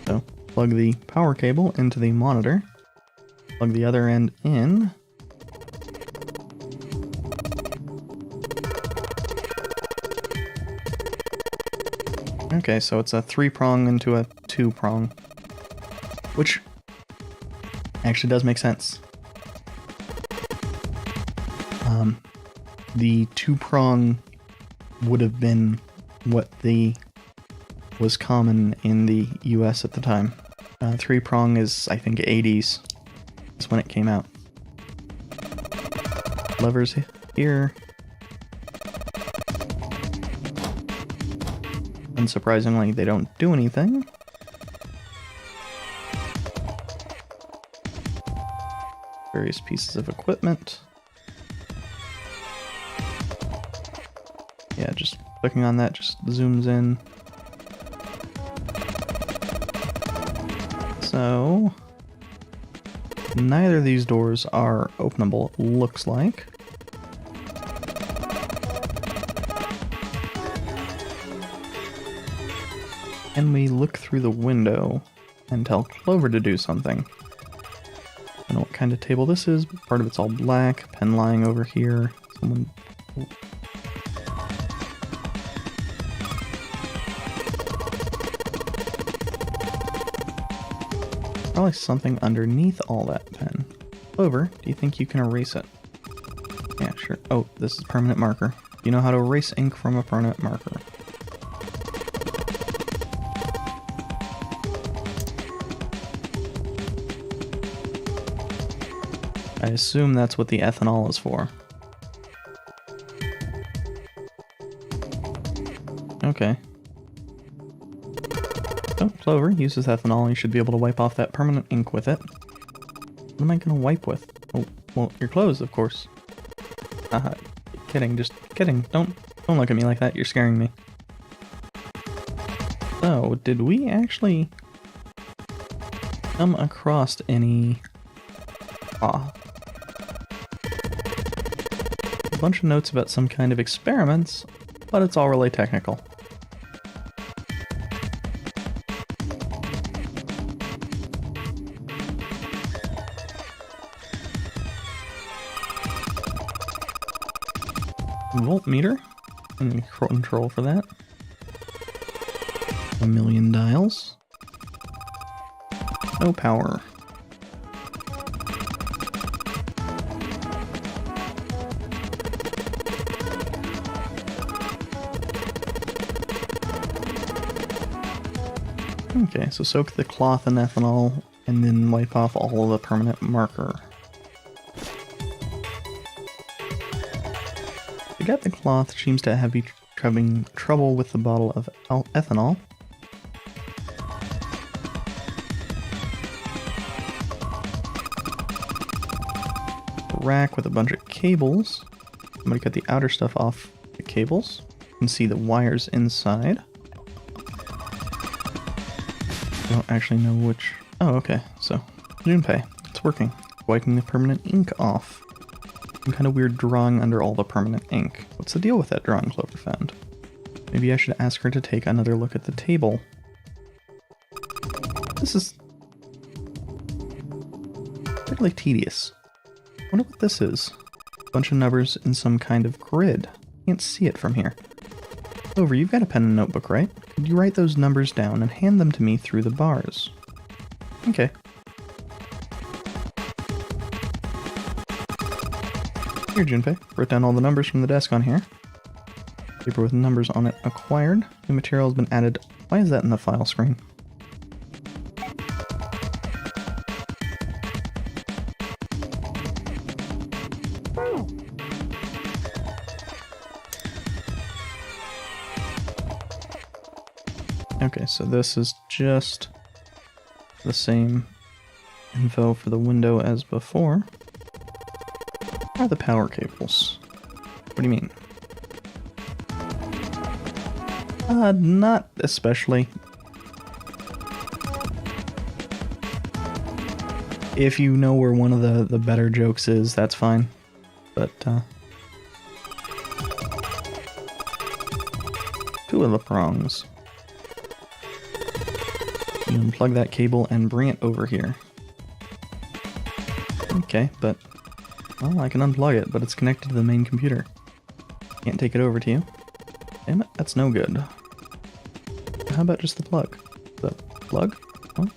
So, plug the power cable into the monitor. Plug the other end in. Okay, so it's a 3-prong into a 2-prong. Which actually does make sense. The 2-prong would have been what was common in the US at the time. 3-prong is, I think, 80s. That's when it came out. Levers here. Unsurprisingly, they don't do anything. Various pieces of equipment. Yeah, just clicking on that just zooms in. So, neither of these doors are openable, it looks like. And we look through the window and tell Clover to do something. I don't know what kind of table this is, but part of it's all black, pen lying over here. Someone... Probably something underneath all that pen. Clover, do you think you can erase it? Yeah, sure. Oh, this is permanent marker. You know how to erase ink from a permanent marker. I assume that's what the ethanol is for. Okay. Oh, Clover uses ethanol. You should be able to wipe off that permanent ink with it. What am I gonna wipe with? Oh, well, your clothes, of course. Kidding, just kidding. Don't look at me like that. You're scaring me. So, did we actually come across any... A bunch of notes about some kind of experiments, but it's all really technical. Voltmeter, and control for that. 1,000,000 dials. No power. Okay, so soak the cloth in ethanol and then wipe off all of the permanent marker. To get the cloth seems to be having trouble with the bottle of ethanol. A rack with a bunch of cables. I'm gonna cut the outer stuff off the cables. You can see the wires inside. I don't actually know which... Oh, okay, so Junpei, it's working. Wiping the permanent ink off. Some kind of weird drawing under all the permanent ink. What's the deal with that drawing Clover found? Maybe I should ask her to take another look at the table. This is... really tedious. I wonder what this is. A bunch of numbers in some kind of grid. Can't see it from here. Clover, you've got a pen and notebook, right? Could you write those numbers down and hand them to me through the bars? Okay. Here, Junpei. Wrote down all the numbers from the desk on here. Paper with numbers on it acquired. New material has been added. Why is that in the file screen? Okay, so this is just the same info for the window as before. Are the power cables? What do you mean? Not especially. If you know where one of the better jokes is, that's fine. But, two of the prongs. You unplug that cable and bring it over here. Okay, but... well, I can unplug it, but it's connected to the main computer. Can't take it over to you. Damn it, that's no good. How about just the plug? The plug? Huh?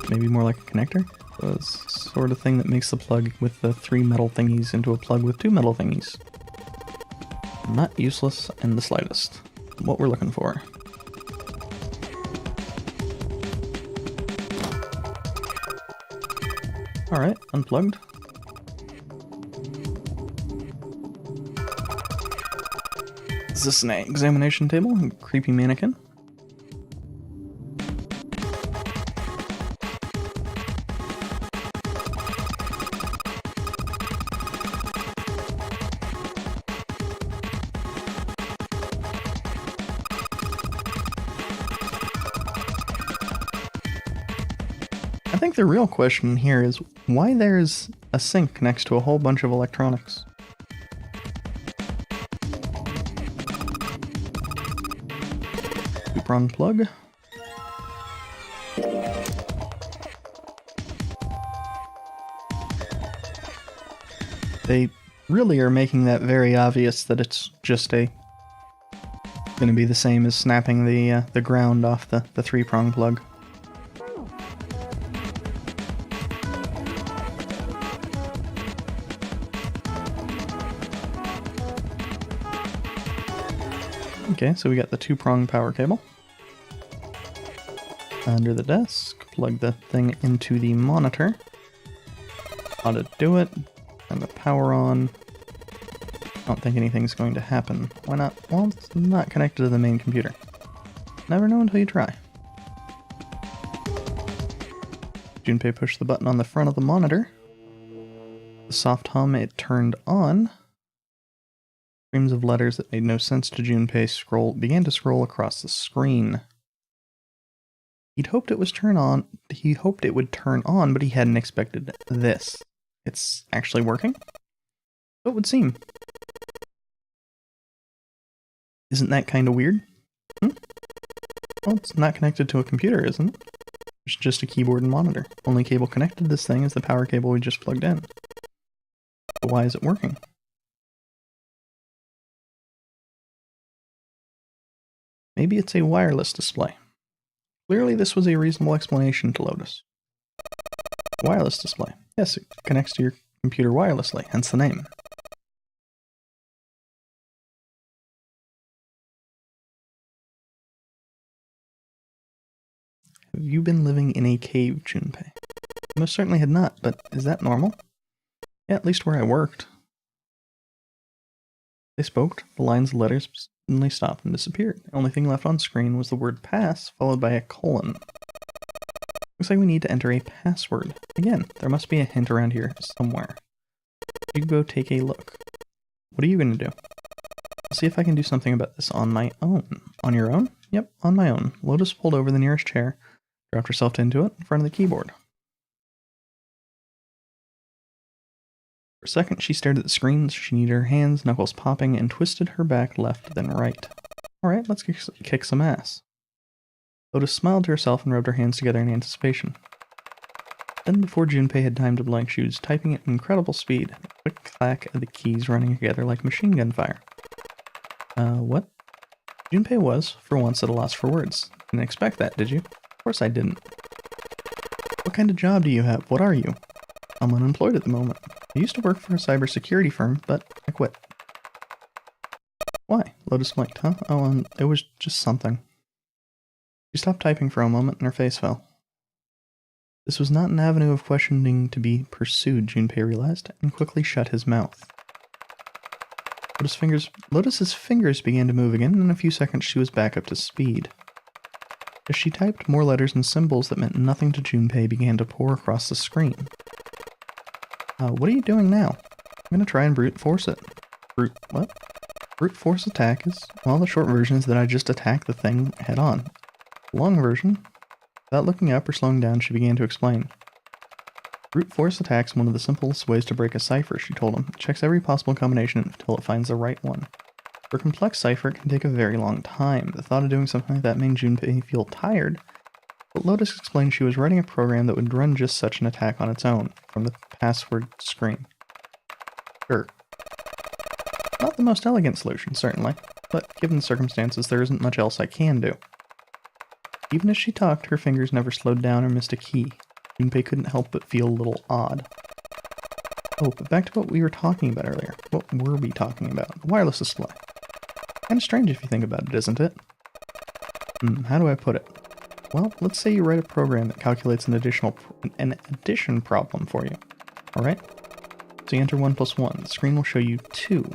Maybe more like a connector? The sort of thing that makes the plug with the 3 metal thingies into a plug with 2 metal thingies. Not useless in the slightest. What we're looking for. Alright, unplugged. Is this an examination table? A creepy mannequin? I think the real question here is why there's a sink next to a whole bunch of electronics. Two-prong plug. They really are making that very obvious that it's just going to be the same as snapping the ground off the 3-prong plug. Okay, so we got the 2-prong power cable. Under the desk, plug the thing into the monitor. How to do it. Turn the power on. I don't think anything's going to happen. Why not? Well, it's not connected to the main computer. Never know until you try. Junpei pushed the button on the front of the monitor. The soft hum it turned on. Streams of letters that made no sense to Junpei began to scroll across the screen. He hoped it would turn on, but he hadn't expected this. It's actually working? So it would seem. Isn't that kind of weird? Well, it's not connected to a computer, isn't it? It's just a keyboard and monitor. Only cable connected to this thing is the power cable we just plugged in. So why is it working? Maybe it's a wireless display. Clearly this was a reasonable explanation to Lotus. Wireless display. Yes, it connects to your computer wirelessly, hence the name. Have you been living in a cave, Junpei? Most certainly had not, but is that normal? Yeah, at least where I worked. They spoke, the lines of letters suddenly stopped and disappeared. The only thing left on screen was the word pass, followed by a colon. Looks like we need to enter a password. Again, there must be a hint around here somewhere. You go take a look. What are you going to do? I'll see if I can do something about this on my own. On your own? Yep, on my own. Lotus pulled over the nearest chair, dropped herself into it in front of the keyboard. For a second, she stared at the screen. She kneaded her hands, knuckles popping, and twisted her back left, then right. Alright, let's kick some ass. Lotus smiled to herself and rubbed her hands together in anticipation. Then, before Junpei had time to blink, she was typing at incredible speed, a quick clack of the keys running together like machine gun fire. What? Junpei was, for once, at a loss for words. Didn't expect that, did you? Of course I didn't. What kind of job do you have? What are you? I'm unemployed at the moment. I used to work for a cybersecurity firm, but I quit. Why? Lotus blinked, huh? Oh, it was just something. She stopped typing for a moment and her face fell. This was not an avenue of questioning to be pursued, Junpei realized, and quickly shut his mouth. Lotus's fingers began to move again, and in a few seconds she was back up to speed. As she typed, more letters and symbols that meant nothing to Junpei began to pour across the screen. What are you doing now? I'm gonna try and brute force it. What? Brute force attack is, well, the short version is that I just attack the thing head on. The long version, without looking up or slowing down, she began to explain. Brute force attack's one of the simplest ways to break a cipher, she told him. It checks every possible combination until it finds the right one. For a complex cipher, it can take a very long time. The thought of doing something like that made Junpei feel tired, but Lotus explained she was writing a program that would run just such an attack on its own, from the password screen. Sure. Not the most elegant solution, certainly, but given the circumstances, there isn't much else I can do. Even as she talked, her fingers never slowed down or missed a key. Junpei couldn't help but feel a little odd. Oh, but back to what we were talking about earlier. What were we talking about? Wireless display. Kinda strange if you think about it, isn't it? How do I put it? Well, let's say you write a program that calculates an addition problem for you. Alright? So you enter 1 plus 1. The screen will show you 2.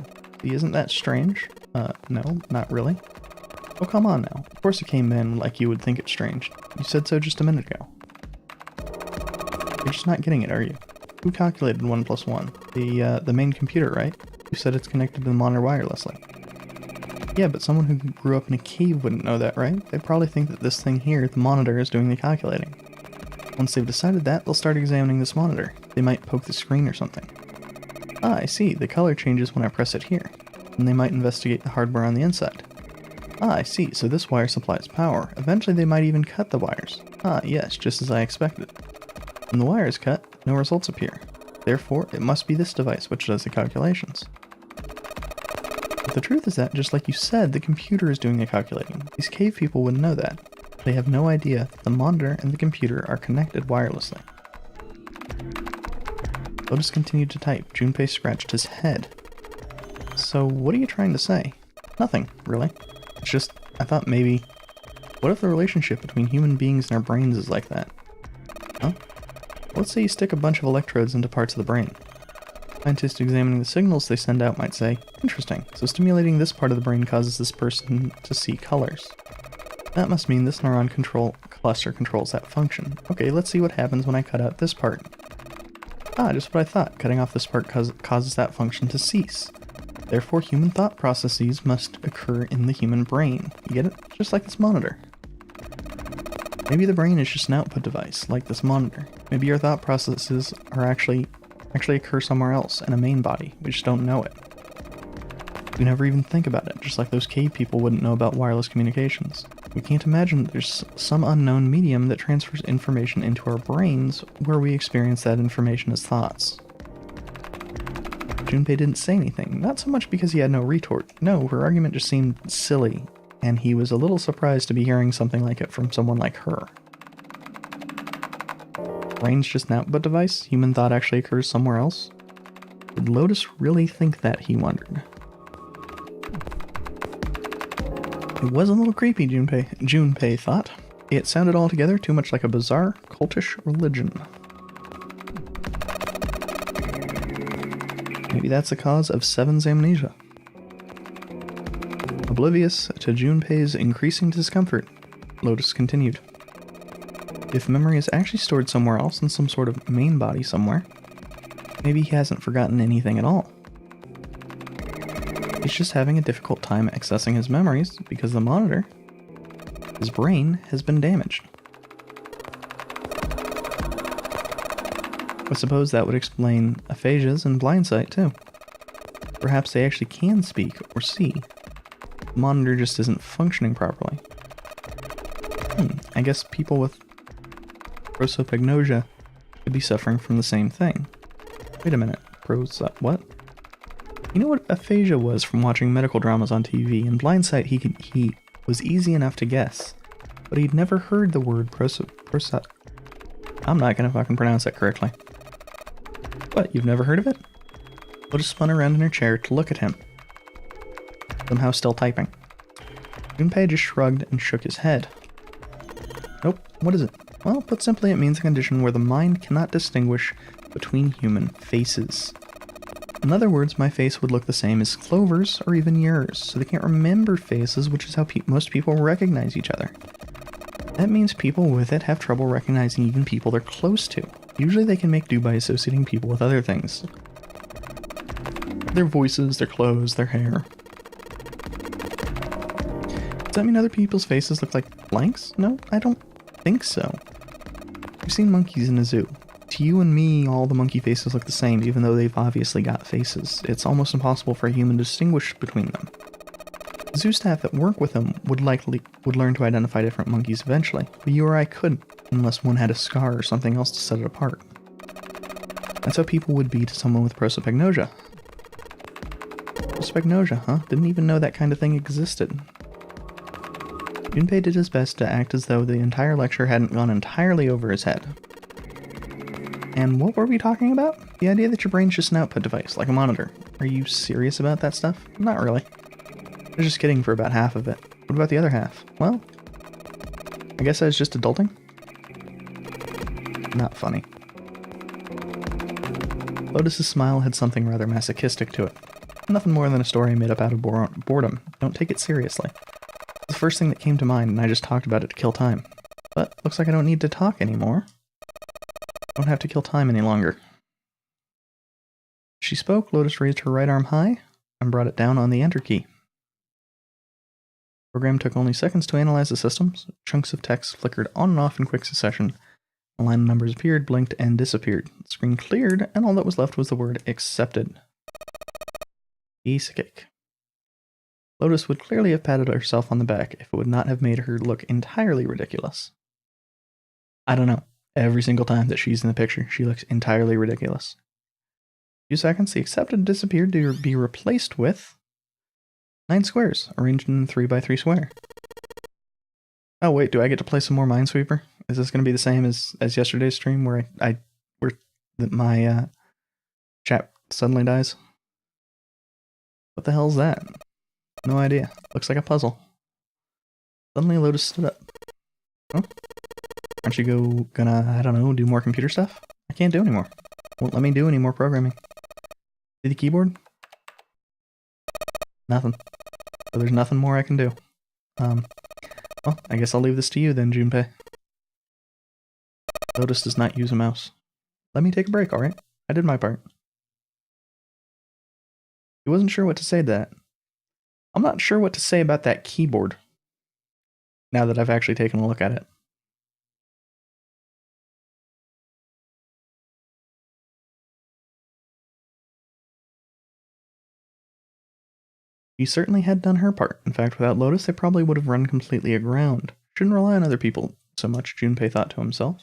Isn't that strange? No, not really. Oh, come on now. Of course it came in like you would think it's strange. You said so just a minute ago. You're just not getting it, are you? Who calculated 1 plus 1? The main computer, right? You said it's connected to the monitor wirelessly. Yeah, but someone who grew up in a cave wouldn't know that, right? They'd probably think that this thing here, the monitor, is doing the calculating. Once they've decided that, they'll start examining this monitor. They might poke the screen or something. Ah, I see. The color changes when I press it here. And they might investigate the hardware on the inside. Ah, I see. So this wire supplies power. Eventually they might even cut the wires. Ah, yes, just as I expected. When the wire is cut, no results appear. Therefore, it must be this device which does the calculations. But the truth is that, just like you said, the computer is doing the calculating. These cave people wouldn't know that. They have no idea that the monitor and the computer are connected wirelessly. Lotus continued to type. Junpei scratched his head. So, what are you trying to say? Nothing, really. It's just, I thought maybe, what if the relationship between human beings and our brains is like that? Huh? Let's say you stick a bunch of electrodes into parts of the brain. Scientists examining the signals they send out might say, interesting, so stimulating this part of the brain causes this person to see colors. That must mean this neuron cluster controls that function. Okay, let's see what happens when I cut out this part. Ah, just what I thought. Cutting off this part causes that function to cease. Therefore, human thought processes must occur in the human brain. You get it? Just like this monitor. Maybe the brain is just an output device, like this monitor. Maybe your thought processes are actually occur somewhere else in a main body. We just don't know it. We never even think about it, just like those cave people wouldn't know about wireless communications. We can't imagine that there's some unknown medium that transfers information into our brains where we experience that information as thoughts. Junpei didn't say anything, not so much because he had no retort. No, her argument just seemed silly, and he was a little surprised to be hearing something like it from someone like her. Brain's just an output device? Human thought actually occurs somewhere else? Did Lotus really think that, he wondered. It was a little creepy, Junpei thought. It sounded altogether too much like a bizarre, cultish religion. Maybe that's the cause of Seven's amnesia. Oblivious to Junpei's increasing discomfort, Lotus continued. If memory is actually stored somewhere else in some sort of main body somewhere, maybe he hasn't forgotten anything at all. He's just having a difficult time accessing his memories because the monitor, his brain, has been damaged. I suppose that would explain aphasias and blindsight too. Perhaps they actually can speak or see. The monitor just isn't functioning properly. I guess people with prosopagnosia could be suffering from the same thing. Wait a minute, what? You know what aphasia was from watching medical dramas on TV? In Blindsight, he was easy enough to guess, but he'd never heard the word I'm not gonna fucking pronounce that correctly. What, you've never heard of it? Lotus spun around in her chair to look at him, somehow still typing. Junpei just shrugged and shook his head. Nope, what is it? Well, put simply, it means a condition where the mind cannot distinguish between human faces. In other words, my face would look the same as Clover's or even yours, so they can't remember faces, which is how most people recognize each other. That means people with it have trouble recognizing even people they're close to. Usually they can make do by associating people with other things. Their voices, their clothes, their hair. Does that mean other people's faces look like blanks? No, I don't think so. You've seen monkeys in a zoo. To you and me, all the monkey faces look the same, even though they've obviously got faces. It's almost impossible for a human to distinguish between them. The zoo staff that work with them would learn to identify different monkeys eventually, but you or I couldn't, unless one had a scar or something else to set it apart. That's how people would be to someone with prosopagnosia. Prosopagnosia, huh? Didn't even know that kind of thing existed. Junpei did his best to act as though the entire lecture hadn't gone entirely over his head. And what were we talking about? The idea that your brain's just an output device, like a monitor. Are you serious about that stuff? Not really. I was just kidding for about half of it. What about the other half? Well, I guess I was just adulting? Not funny. Lotus's smile had something rather masochistic to it. Nothing more than a story made up out of boredom. Don't take it seriously. It's the first thing that came to mind, and I just talked about it to kill time. But looks like I don't need to talk anymore. I don't have to kill time any longer. As she spoke, Lotus raised her right arm high and brought it down on the Enter key. The program took only seconds to analyze the systems. Chunks of text flickered on and off in quick succession. A line of numbers appeared, blinked, and disappeared. The screen cleared, and all that was left was the word accepted. Piece of cake. Lotus would clearly have patted herself on the back if it would not have made her look entirely ridiculous. I don't know. Every single time that she's in the picture, she looks entirely ridiculous. A few seconds, the accepted disappeared to be replaced with 9 squares, arranged in a 3x3 square. Oh wait, do I get to play some more Minesweeper? Is this going to be the same as yesterday's stream where my chat suddenly dies? What the hell is that? No idea. Looks like a puzzle. Suddenly Lotus stood up. Huh? Aren't you gonna, I don't know, do more computer stuff? I can't do anymore. Won't let me do any more programming. See the keyboard? Nothing. So there's nothing more I can do. Well, I guess I'll leave this to you then, Junpei. Lotus does not use a mouse. Let me take a break, alright? I did my part. He wasn't sure what to say to that. I'm not sure what to say about that keyboard, now that I've actually taken a look at it. She certainly had done her part. In fact, without Lotus, they probably would have run completely aground. Shouldn't rely on other people so much, Junpei thought to himself.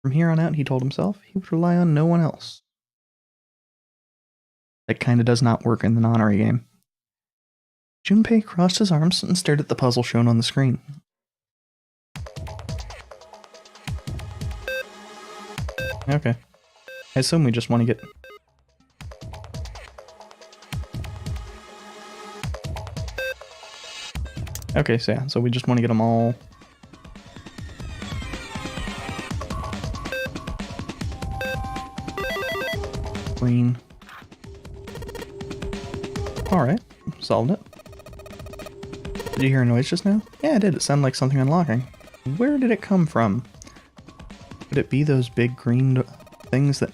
From here on out, he told himself, he would rely on no one else. That kinda does not work in the Nonary game. Junpei crossed his arms and stared at the puzzle shown on the screen. Okay. I assume we just want to get... Okay, so yeah, so we just want to get them all... green. Alright, solved it. Did you hear a noise just now? Yeah, it did. It sounded like something unlocking. Where did it come from? Could it be those big green things that...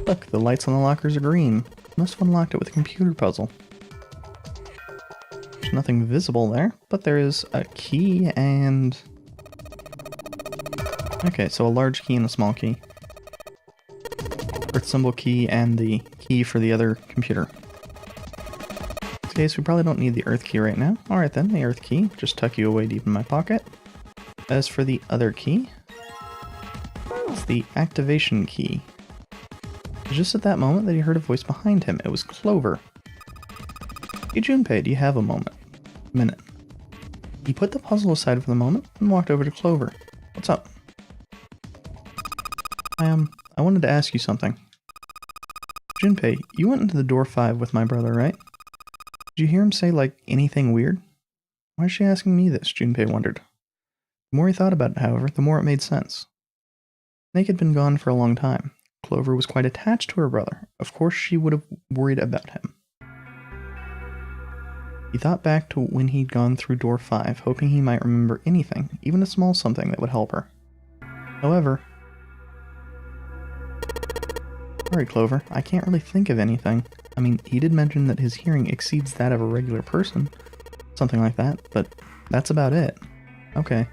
Look, the lights on the lockers are green. Must have unlocked it with a computer puzzle. There's nothing visible there, but there is a key and... Okay, so a large key and a small key. Earth symbol key and the key for the other computer. In this case, we probably don't need the Earth key right now. Alright then, the Earth key. Just tuck you away deep in my pocket. As for the other key, it's the activation key. Just at that moment that he heard a voice behind him. It was Clover. Hey Junpei, do you have a minute? He put the puzzle aside for the moment and walked over to Clover. What's up? I wanted to ask you something. Junpei, you went into the door 5 with my brother, right? Did you hear him say, like, anything weird? Why is she asking me this? Junpei wondered. The more he thought about it, however, the more it made sense. Snake had been gone for a long time. Clover was quite attached to her brother. Of course she would have worried about him. He thought back to when he'd gone through door 5, hoping he might remember anything, even a small something that would help her. However... Sorry, Clover, I can't really think of anything. I mean, he did mention that his hearing exceeds that of a regular person. Something like that, but that's about it. Okay.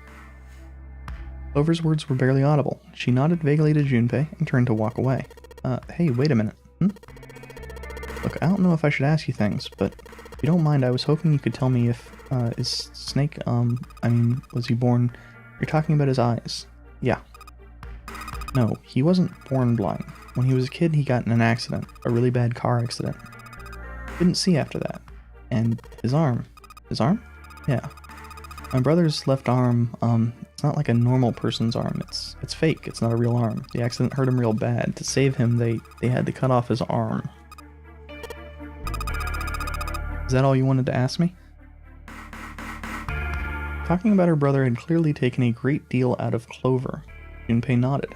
Clover's words were barely audible. She nodded vaguely to Junpei and turned to walk away. Hey, wait a minute. Look, I don't know if I should ask you things, but if you don't mind, I was hoping you could tell me if, is Snake, was he born... You're talking about his eyes. Yeah. No, he wasn't born blind. When he was a kid, he got in an accident. A really bad car accident. Didn't see after that. And his arm. His arm? Yeah. My brother's left arm, it's not like a normal person's arm. It's fake. It's not a real arm. The accident hurt him real bad. To save him, they had to cut off his arm. Is that all you wanted to ask me? Talking about her brother had clearly taken a great deal out of Clover. Junpei nodded.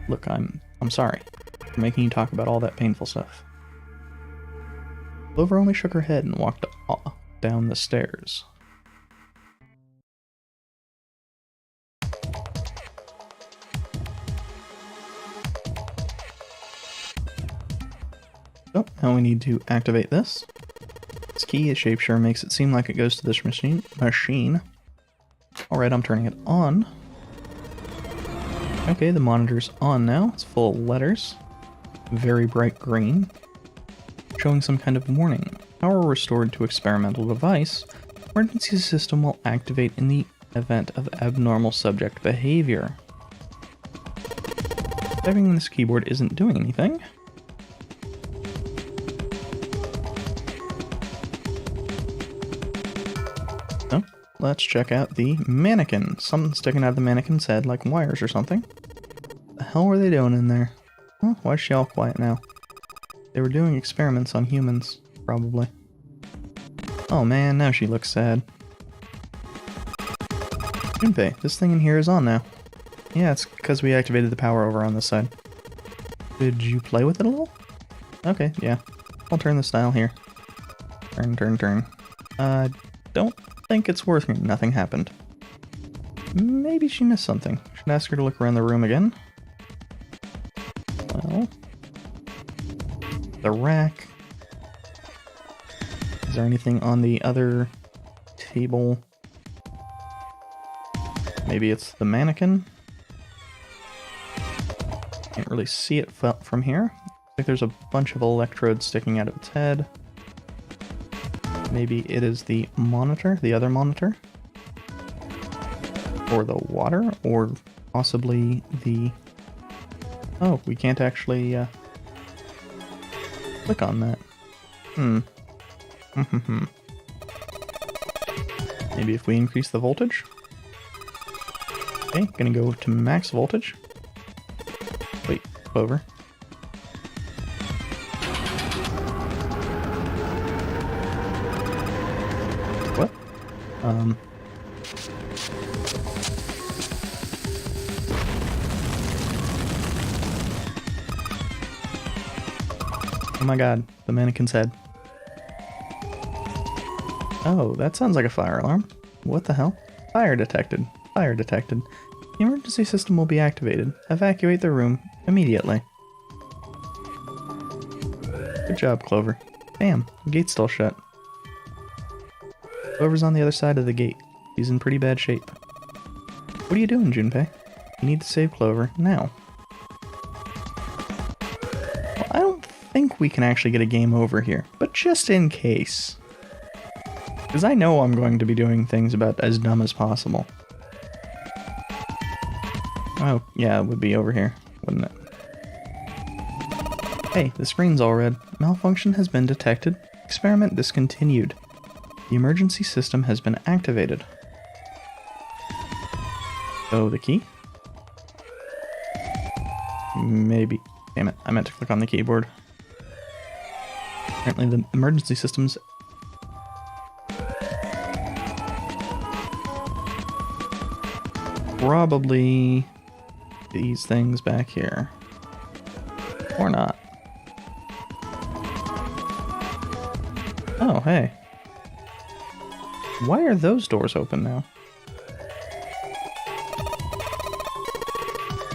Look, I'm sorry for making you talk about all that painful stuff. Clover only shook her head and walked down the stairs. So, now we need to activate this. This key, a shapeshifter, makes it seem like it goes to this machine. Alright, I'm turning it on. Okay, the monitor's on now. It's full of letters. Very bright green. Showing some kind of warning. Power restored to experimental device. Emergency system will activate in the event of abnormal subject behavior. Typing on this keyboard isn't doing anything. So, let's check out the mannequin. Something sticking out of the mannequin's head, like wires or something. What the hell were they doing in there? Huh? Why is she all quiet now? They were doing experiments on humans, probably. Oh man, now she looks sad. Junpei, this thing in here is on now. Yeah, it's because we activated the power over on this side. Did you play with it a little? Okay, yeah. I'll turn this dial here. Turn, turn, turn. Don't think it's worth it. Nothing happened. Maybe she missed something. Should ask her to look around the room again. Well... the rack. Is there anything on the other table? Maybe it's the mannequin? Can't really see it from here. Looks like there's a bunch of electrodes sticking out of its head. Maybe it is the monitor, the other monitor. Or the water, or possibly the... oh, we can't actually click on that. Maybe if we increase the voltage? Okay, gonna go to max voltage. Wait, Clover. What? Oh my god, the mannequin's head. Oh, that sounds like a fire alarm. What the hell? Fire detected. Fire detected. The emergency system will be activated. Evacuate the room immediately. Good job, Clover. Damn, the gate's still shut. Clover's on the other side of the gate. He's in pretty bad shape. What are you doing, Junpei? You need to save Clover now. Well, I don't think we can actually get a game over here, but just in case. Because I know I'm going to be doing things about as dumb as possible. Oh, yeah, it would be over here, wouldn't it? Hey, the screen's all red. Malfunction has been detected. Experiment discontinued. The emergency system has been activated. Oh, the key? Maybe. Damn it, I meant to click on the keyboard. Apparently the emergency system's... probably these things back here. Or not. Oh, hey. Why are those doors open now?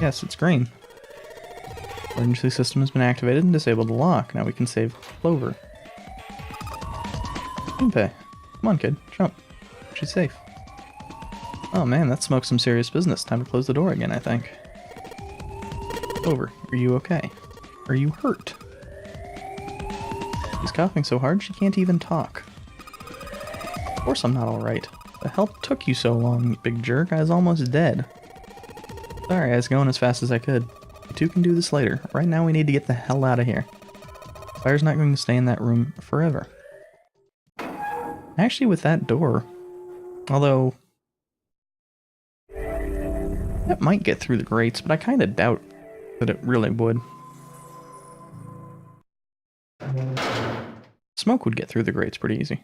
Yes, it's green. Emergency system has been activated and disabled the lock. Now we can save Clover. Junpei. Come on, kid. Jump. She's safe. Oh man, that smoked some serious business. Time to close the door again, I think. Clover, are you okay? Are you hurt? She's coughing so hard she can't even talk. Of course I'm not alright. The hell took you so long, you big jerk? I was almost dead. Sorry, I was going as fast as I could. You two can do this later. Right now we need to get the hell out of here. Fire's not going to stay in that room forever. Actually, with that door... although... that might get through the grates, but I kind of doubt that it really would. Smoke would get through the grates pretty easy.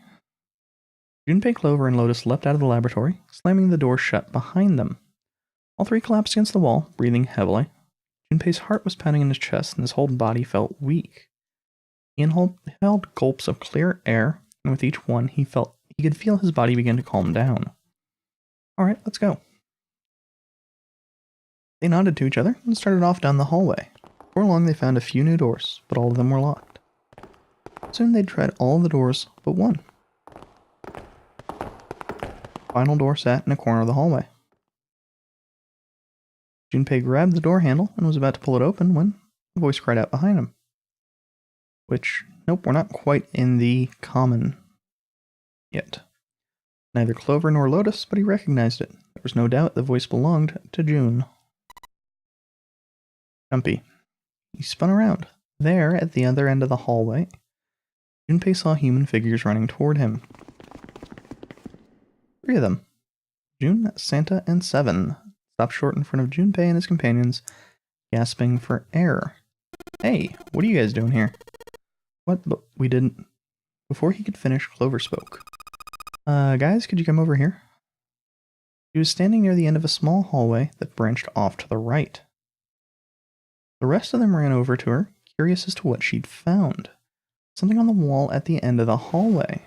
Junpei, Clover, and Lotus leapt out of the laboratory, slamming the door shut behind them. All three collapsed against the wall, breathing heavily. Junpei's heart was pounding in his chest, and his whole body felt weak. He inhaled gulps of clear air, and with each one, he could feel his body begin to calm down. Alright, let's go. They nodded to each other and started off down the hallway. Before long they found a few new doors, but all of them were locked. Soon they'd tried all the doors but one. The final door sat in a corner of the hallway. Junpei grabbed the door handle and was about to pull it open when a voice cried out behind him. Which, nope, we're not quite in the common yet. Neither Clover nor Lotus, but he recognized it. There was no doubt the voice belonged to June. Jumpy. He spun around. There, at the other end of the hallway, Junpei saw human figures running toward him. 3 of them. June, Santa, and Seven stopped short in front of Junpei and his companions, gasping for air. Hey, what are you guys doing here? What? But we didn't... Before he could finish, Clover spoke. Guys, could you come over here? She was standing near the end of a small hallway that branched off to the right. The rest of them ran over to her, curious as to what she'd found. Something on the wall at the end of the hallway.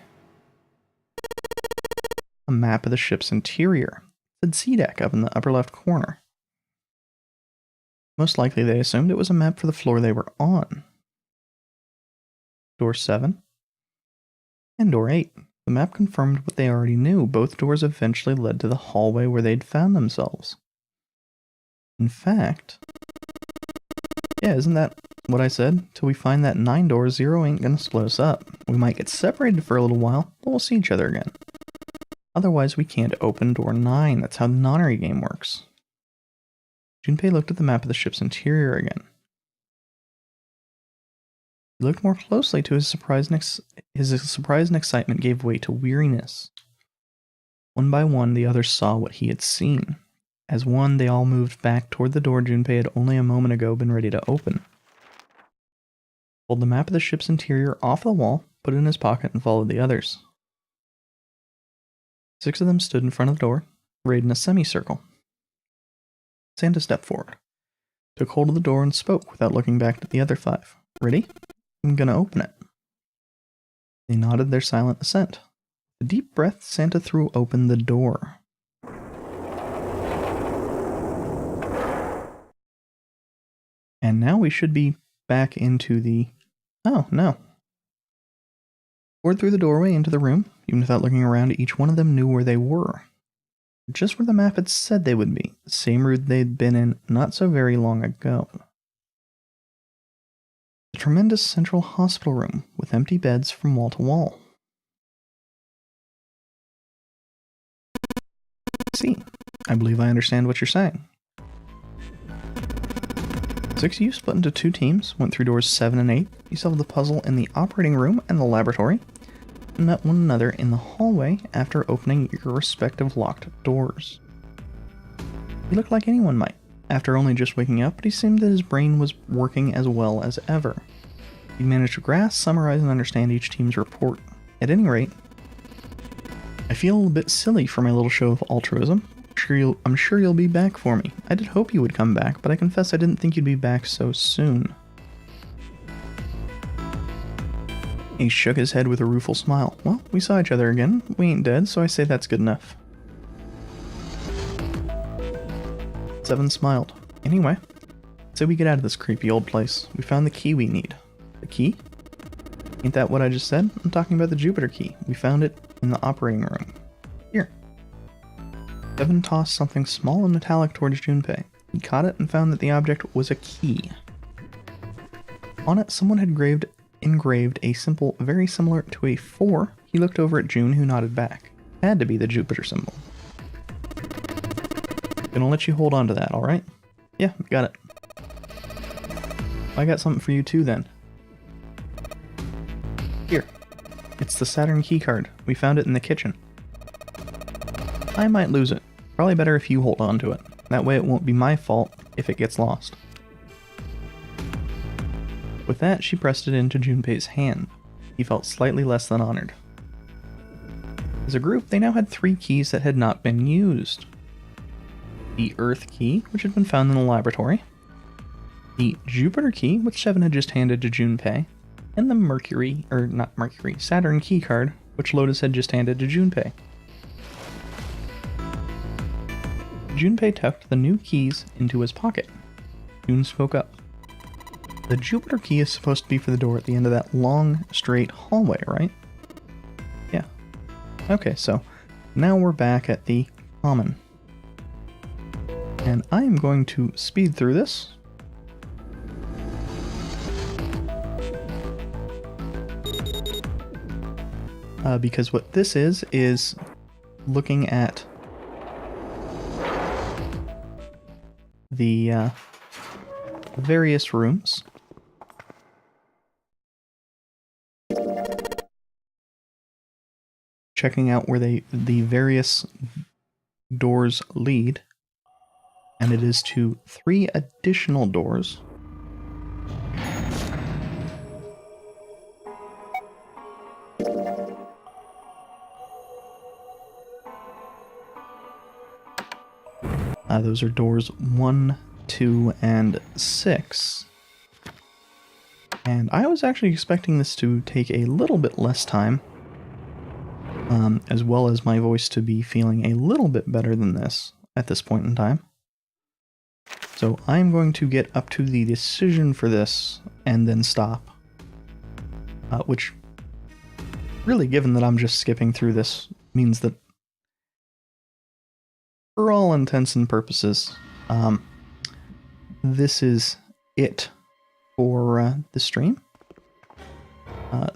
A map of the ship's interior. It said Sea Deck up in the upper left corner. Most likely they assumed it was a map for the floor they were on. Door 7 and door 8. The map confirmed what they already knew. Both doors eventually led to the hallway where they'd found themselves. In fact, yeah, isn't that what I said? Till we find that 9 door, 0 ain't gonna split us up. We might get separated for a little while, but we'll see each other again. Otherwise, we can't open door 9. That's how the nonary game works. Junpei looked at the map of the ship's interior again. He looked more closely to his surprise and excitement gave way to weariness. One by one, the others saw what he had seen. As one, they all moved back toward the door Junpei had only a moment ago been ready to open. Pulled the map of the ship's interior off the wall, put it in his pocket, and followed the others. 6 of them stood in front of the door, arrayed in a semicircle. Santa stepped forward, took hold of the door, and spoke without looking back at the other 5. Ready? I'm gonna open it. They nodded their silent assent. With a deep breath, Santa threw open the door. And now we should be back into the... Oh, no. Poured through the doorway into the room. Even without looking around, each one of them knew where they were. Just where the map had said they would be. The same room they'd been in not so very long ago. A tremendous central hospital room with empty beds from wall to wall. See, I believe I understand what you're saying. 6 of you split into 2 teams, went through doors 7 and 8. You solved the puzzle in the operating room and the laboratory, and met one another in the hallway after opening your respective locked doors. He looked like anyone might, after only just waking up, but he seemed that his brain was working as well as ever. He managed to grasp, summarize, and understand each team's report. At any rate, I feel a bit silly for my little show of altruism. I'm sure you'll be back for me. I did hope you would come back, but I confess I didn't think you'd be back so soon. He shook his head with a rueful smile. Well, we saw each other again. We ain't dead, so I say that's good enough. 7 smiled. Anyway, say we get out of this creepy old place. We found the key we need. The key? Ain't that what I just said? I'm talking about the Jupiter key. We found it in the operating room. Here. 7 tossed something small and metallic towards Junpei. He caught it and found that the object was a key. On it, someone had engraved a symbol very similar to a 4. He looked over at June, who nodded back. Had to be the Jupiter symbol. Gonna let you hold on to that, alright? Yeah, got it. I got something for you too then. Here. It's the Saturn keycard. We found it in the kitchen. I might lose it. Probably better if you hold on to it. That way it won't be my fault if it gets lost. With that, she pressed it into Junpei's hand. He felt slightly less than honored. As a group, they now had 3 keys that had not been used. The Earth key, which had been found in the laboratory. The Jupiter key, which 7 had just handed to Junpei. And the Saturn keycard, which Lotus had just handed to Junpei. Junpei tucked the new keys into his pocket. June spoke up. The Jupiter key is supposed to be for the door at the end of that long, straight hallway, right? Yeah. Okay, so now we're back at the common. And I am going to speed through this. Because what this is looking at the various rooms. Checking out where the various doors lead. And it is to 3 additional doors. Those are doors 1, 2, and 6. And I was actually expecting this to take a little bit less time, as well as my voice to be feeling a little bit better than this at this point in time. So I'm going to get up to the decision for this and then stop. Which, really, given that I'm just skipping through this, means that for all intents and purposes, this is it for the stream.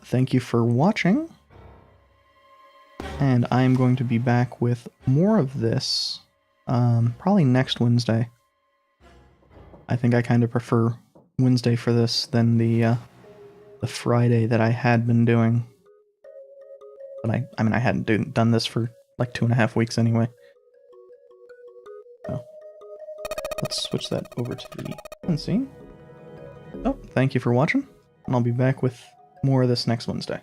Thank you for watching, and I'm going to be back with more of this probably next Wednesday. I think I kind of prefer Wednesday for this than the Friday that I had been doing. But I mean, I hadn't done this for like 2.5 weeks anyway. So let's switch that over to the scene. Oh, thank you for watching, and I'll be back with more of this next Wednesday.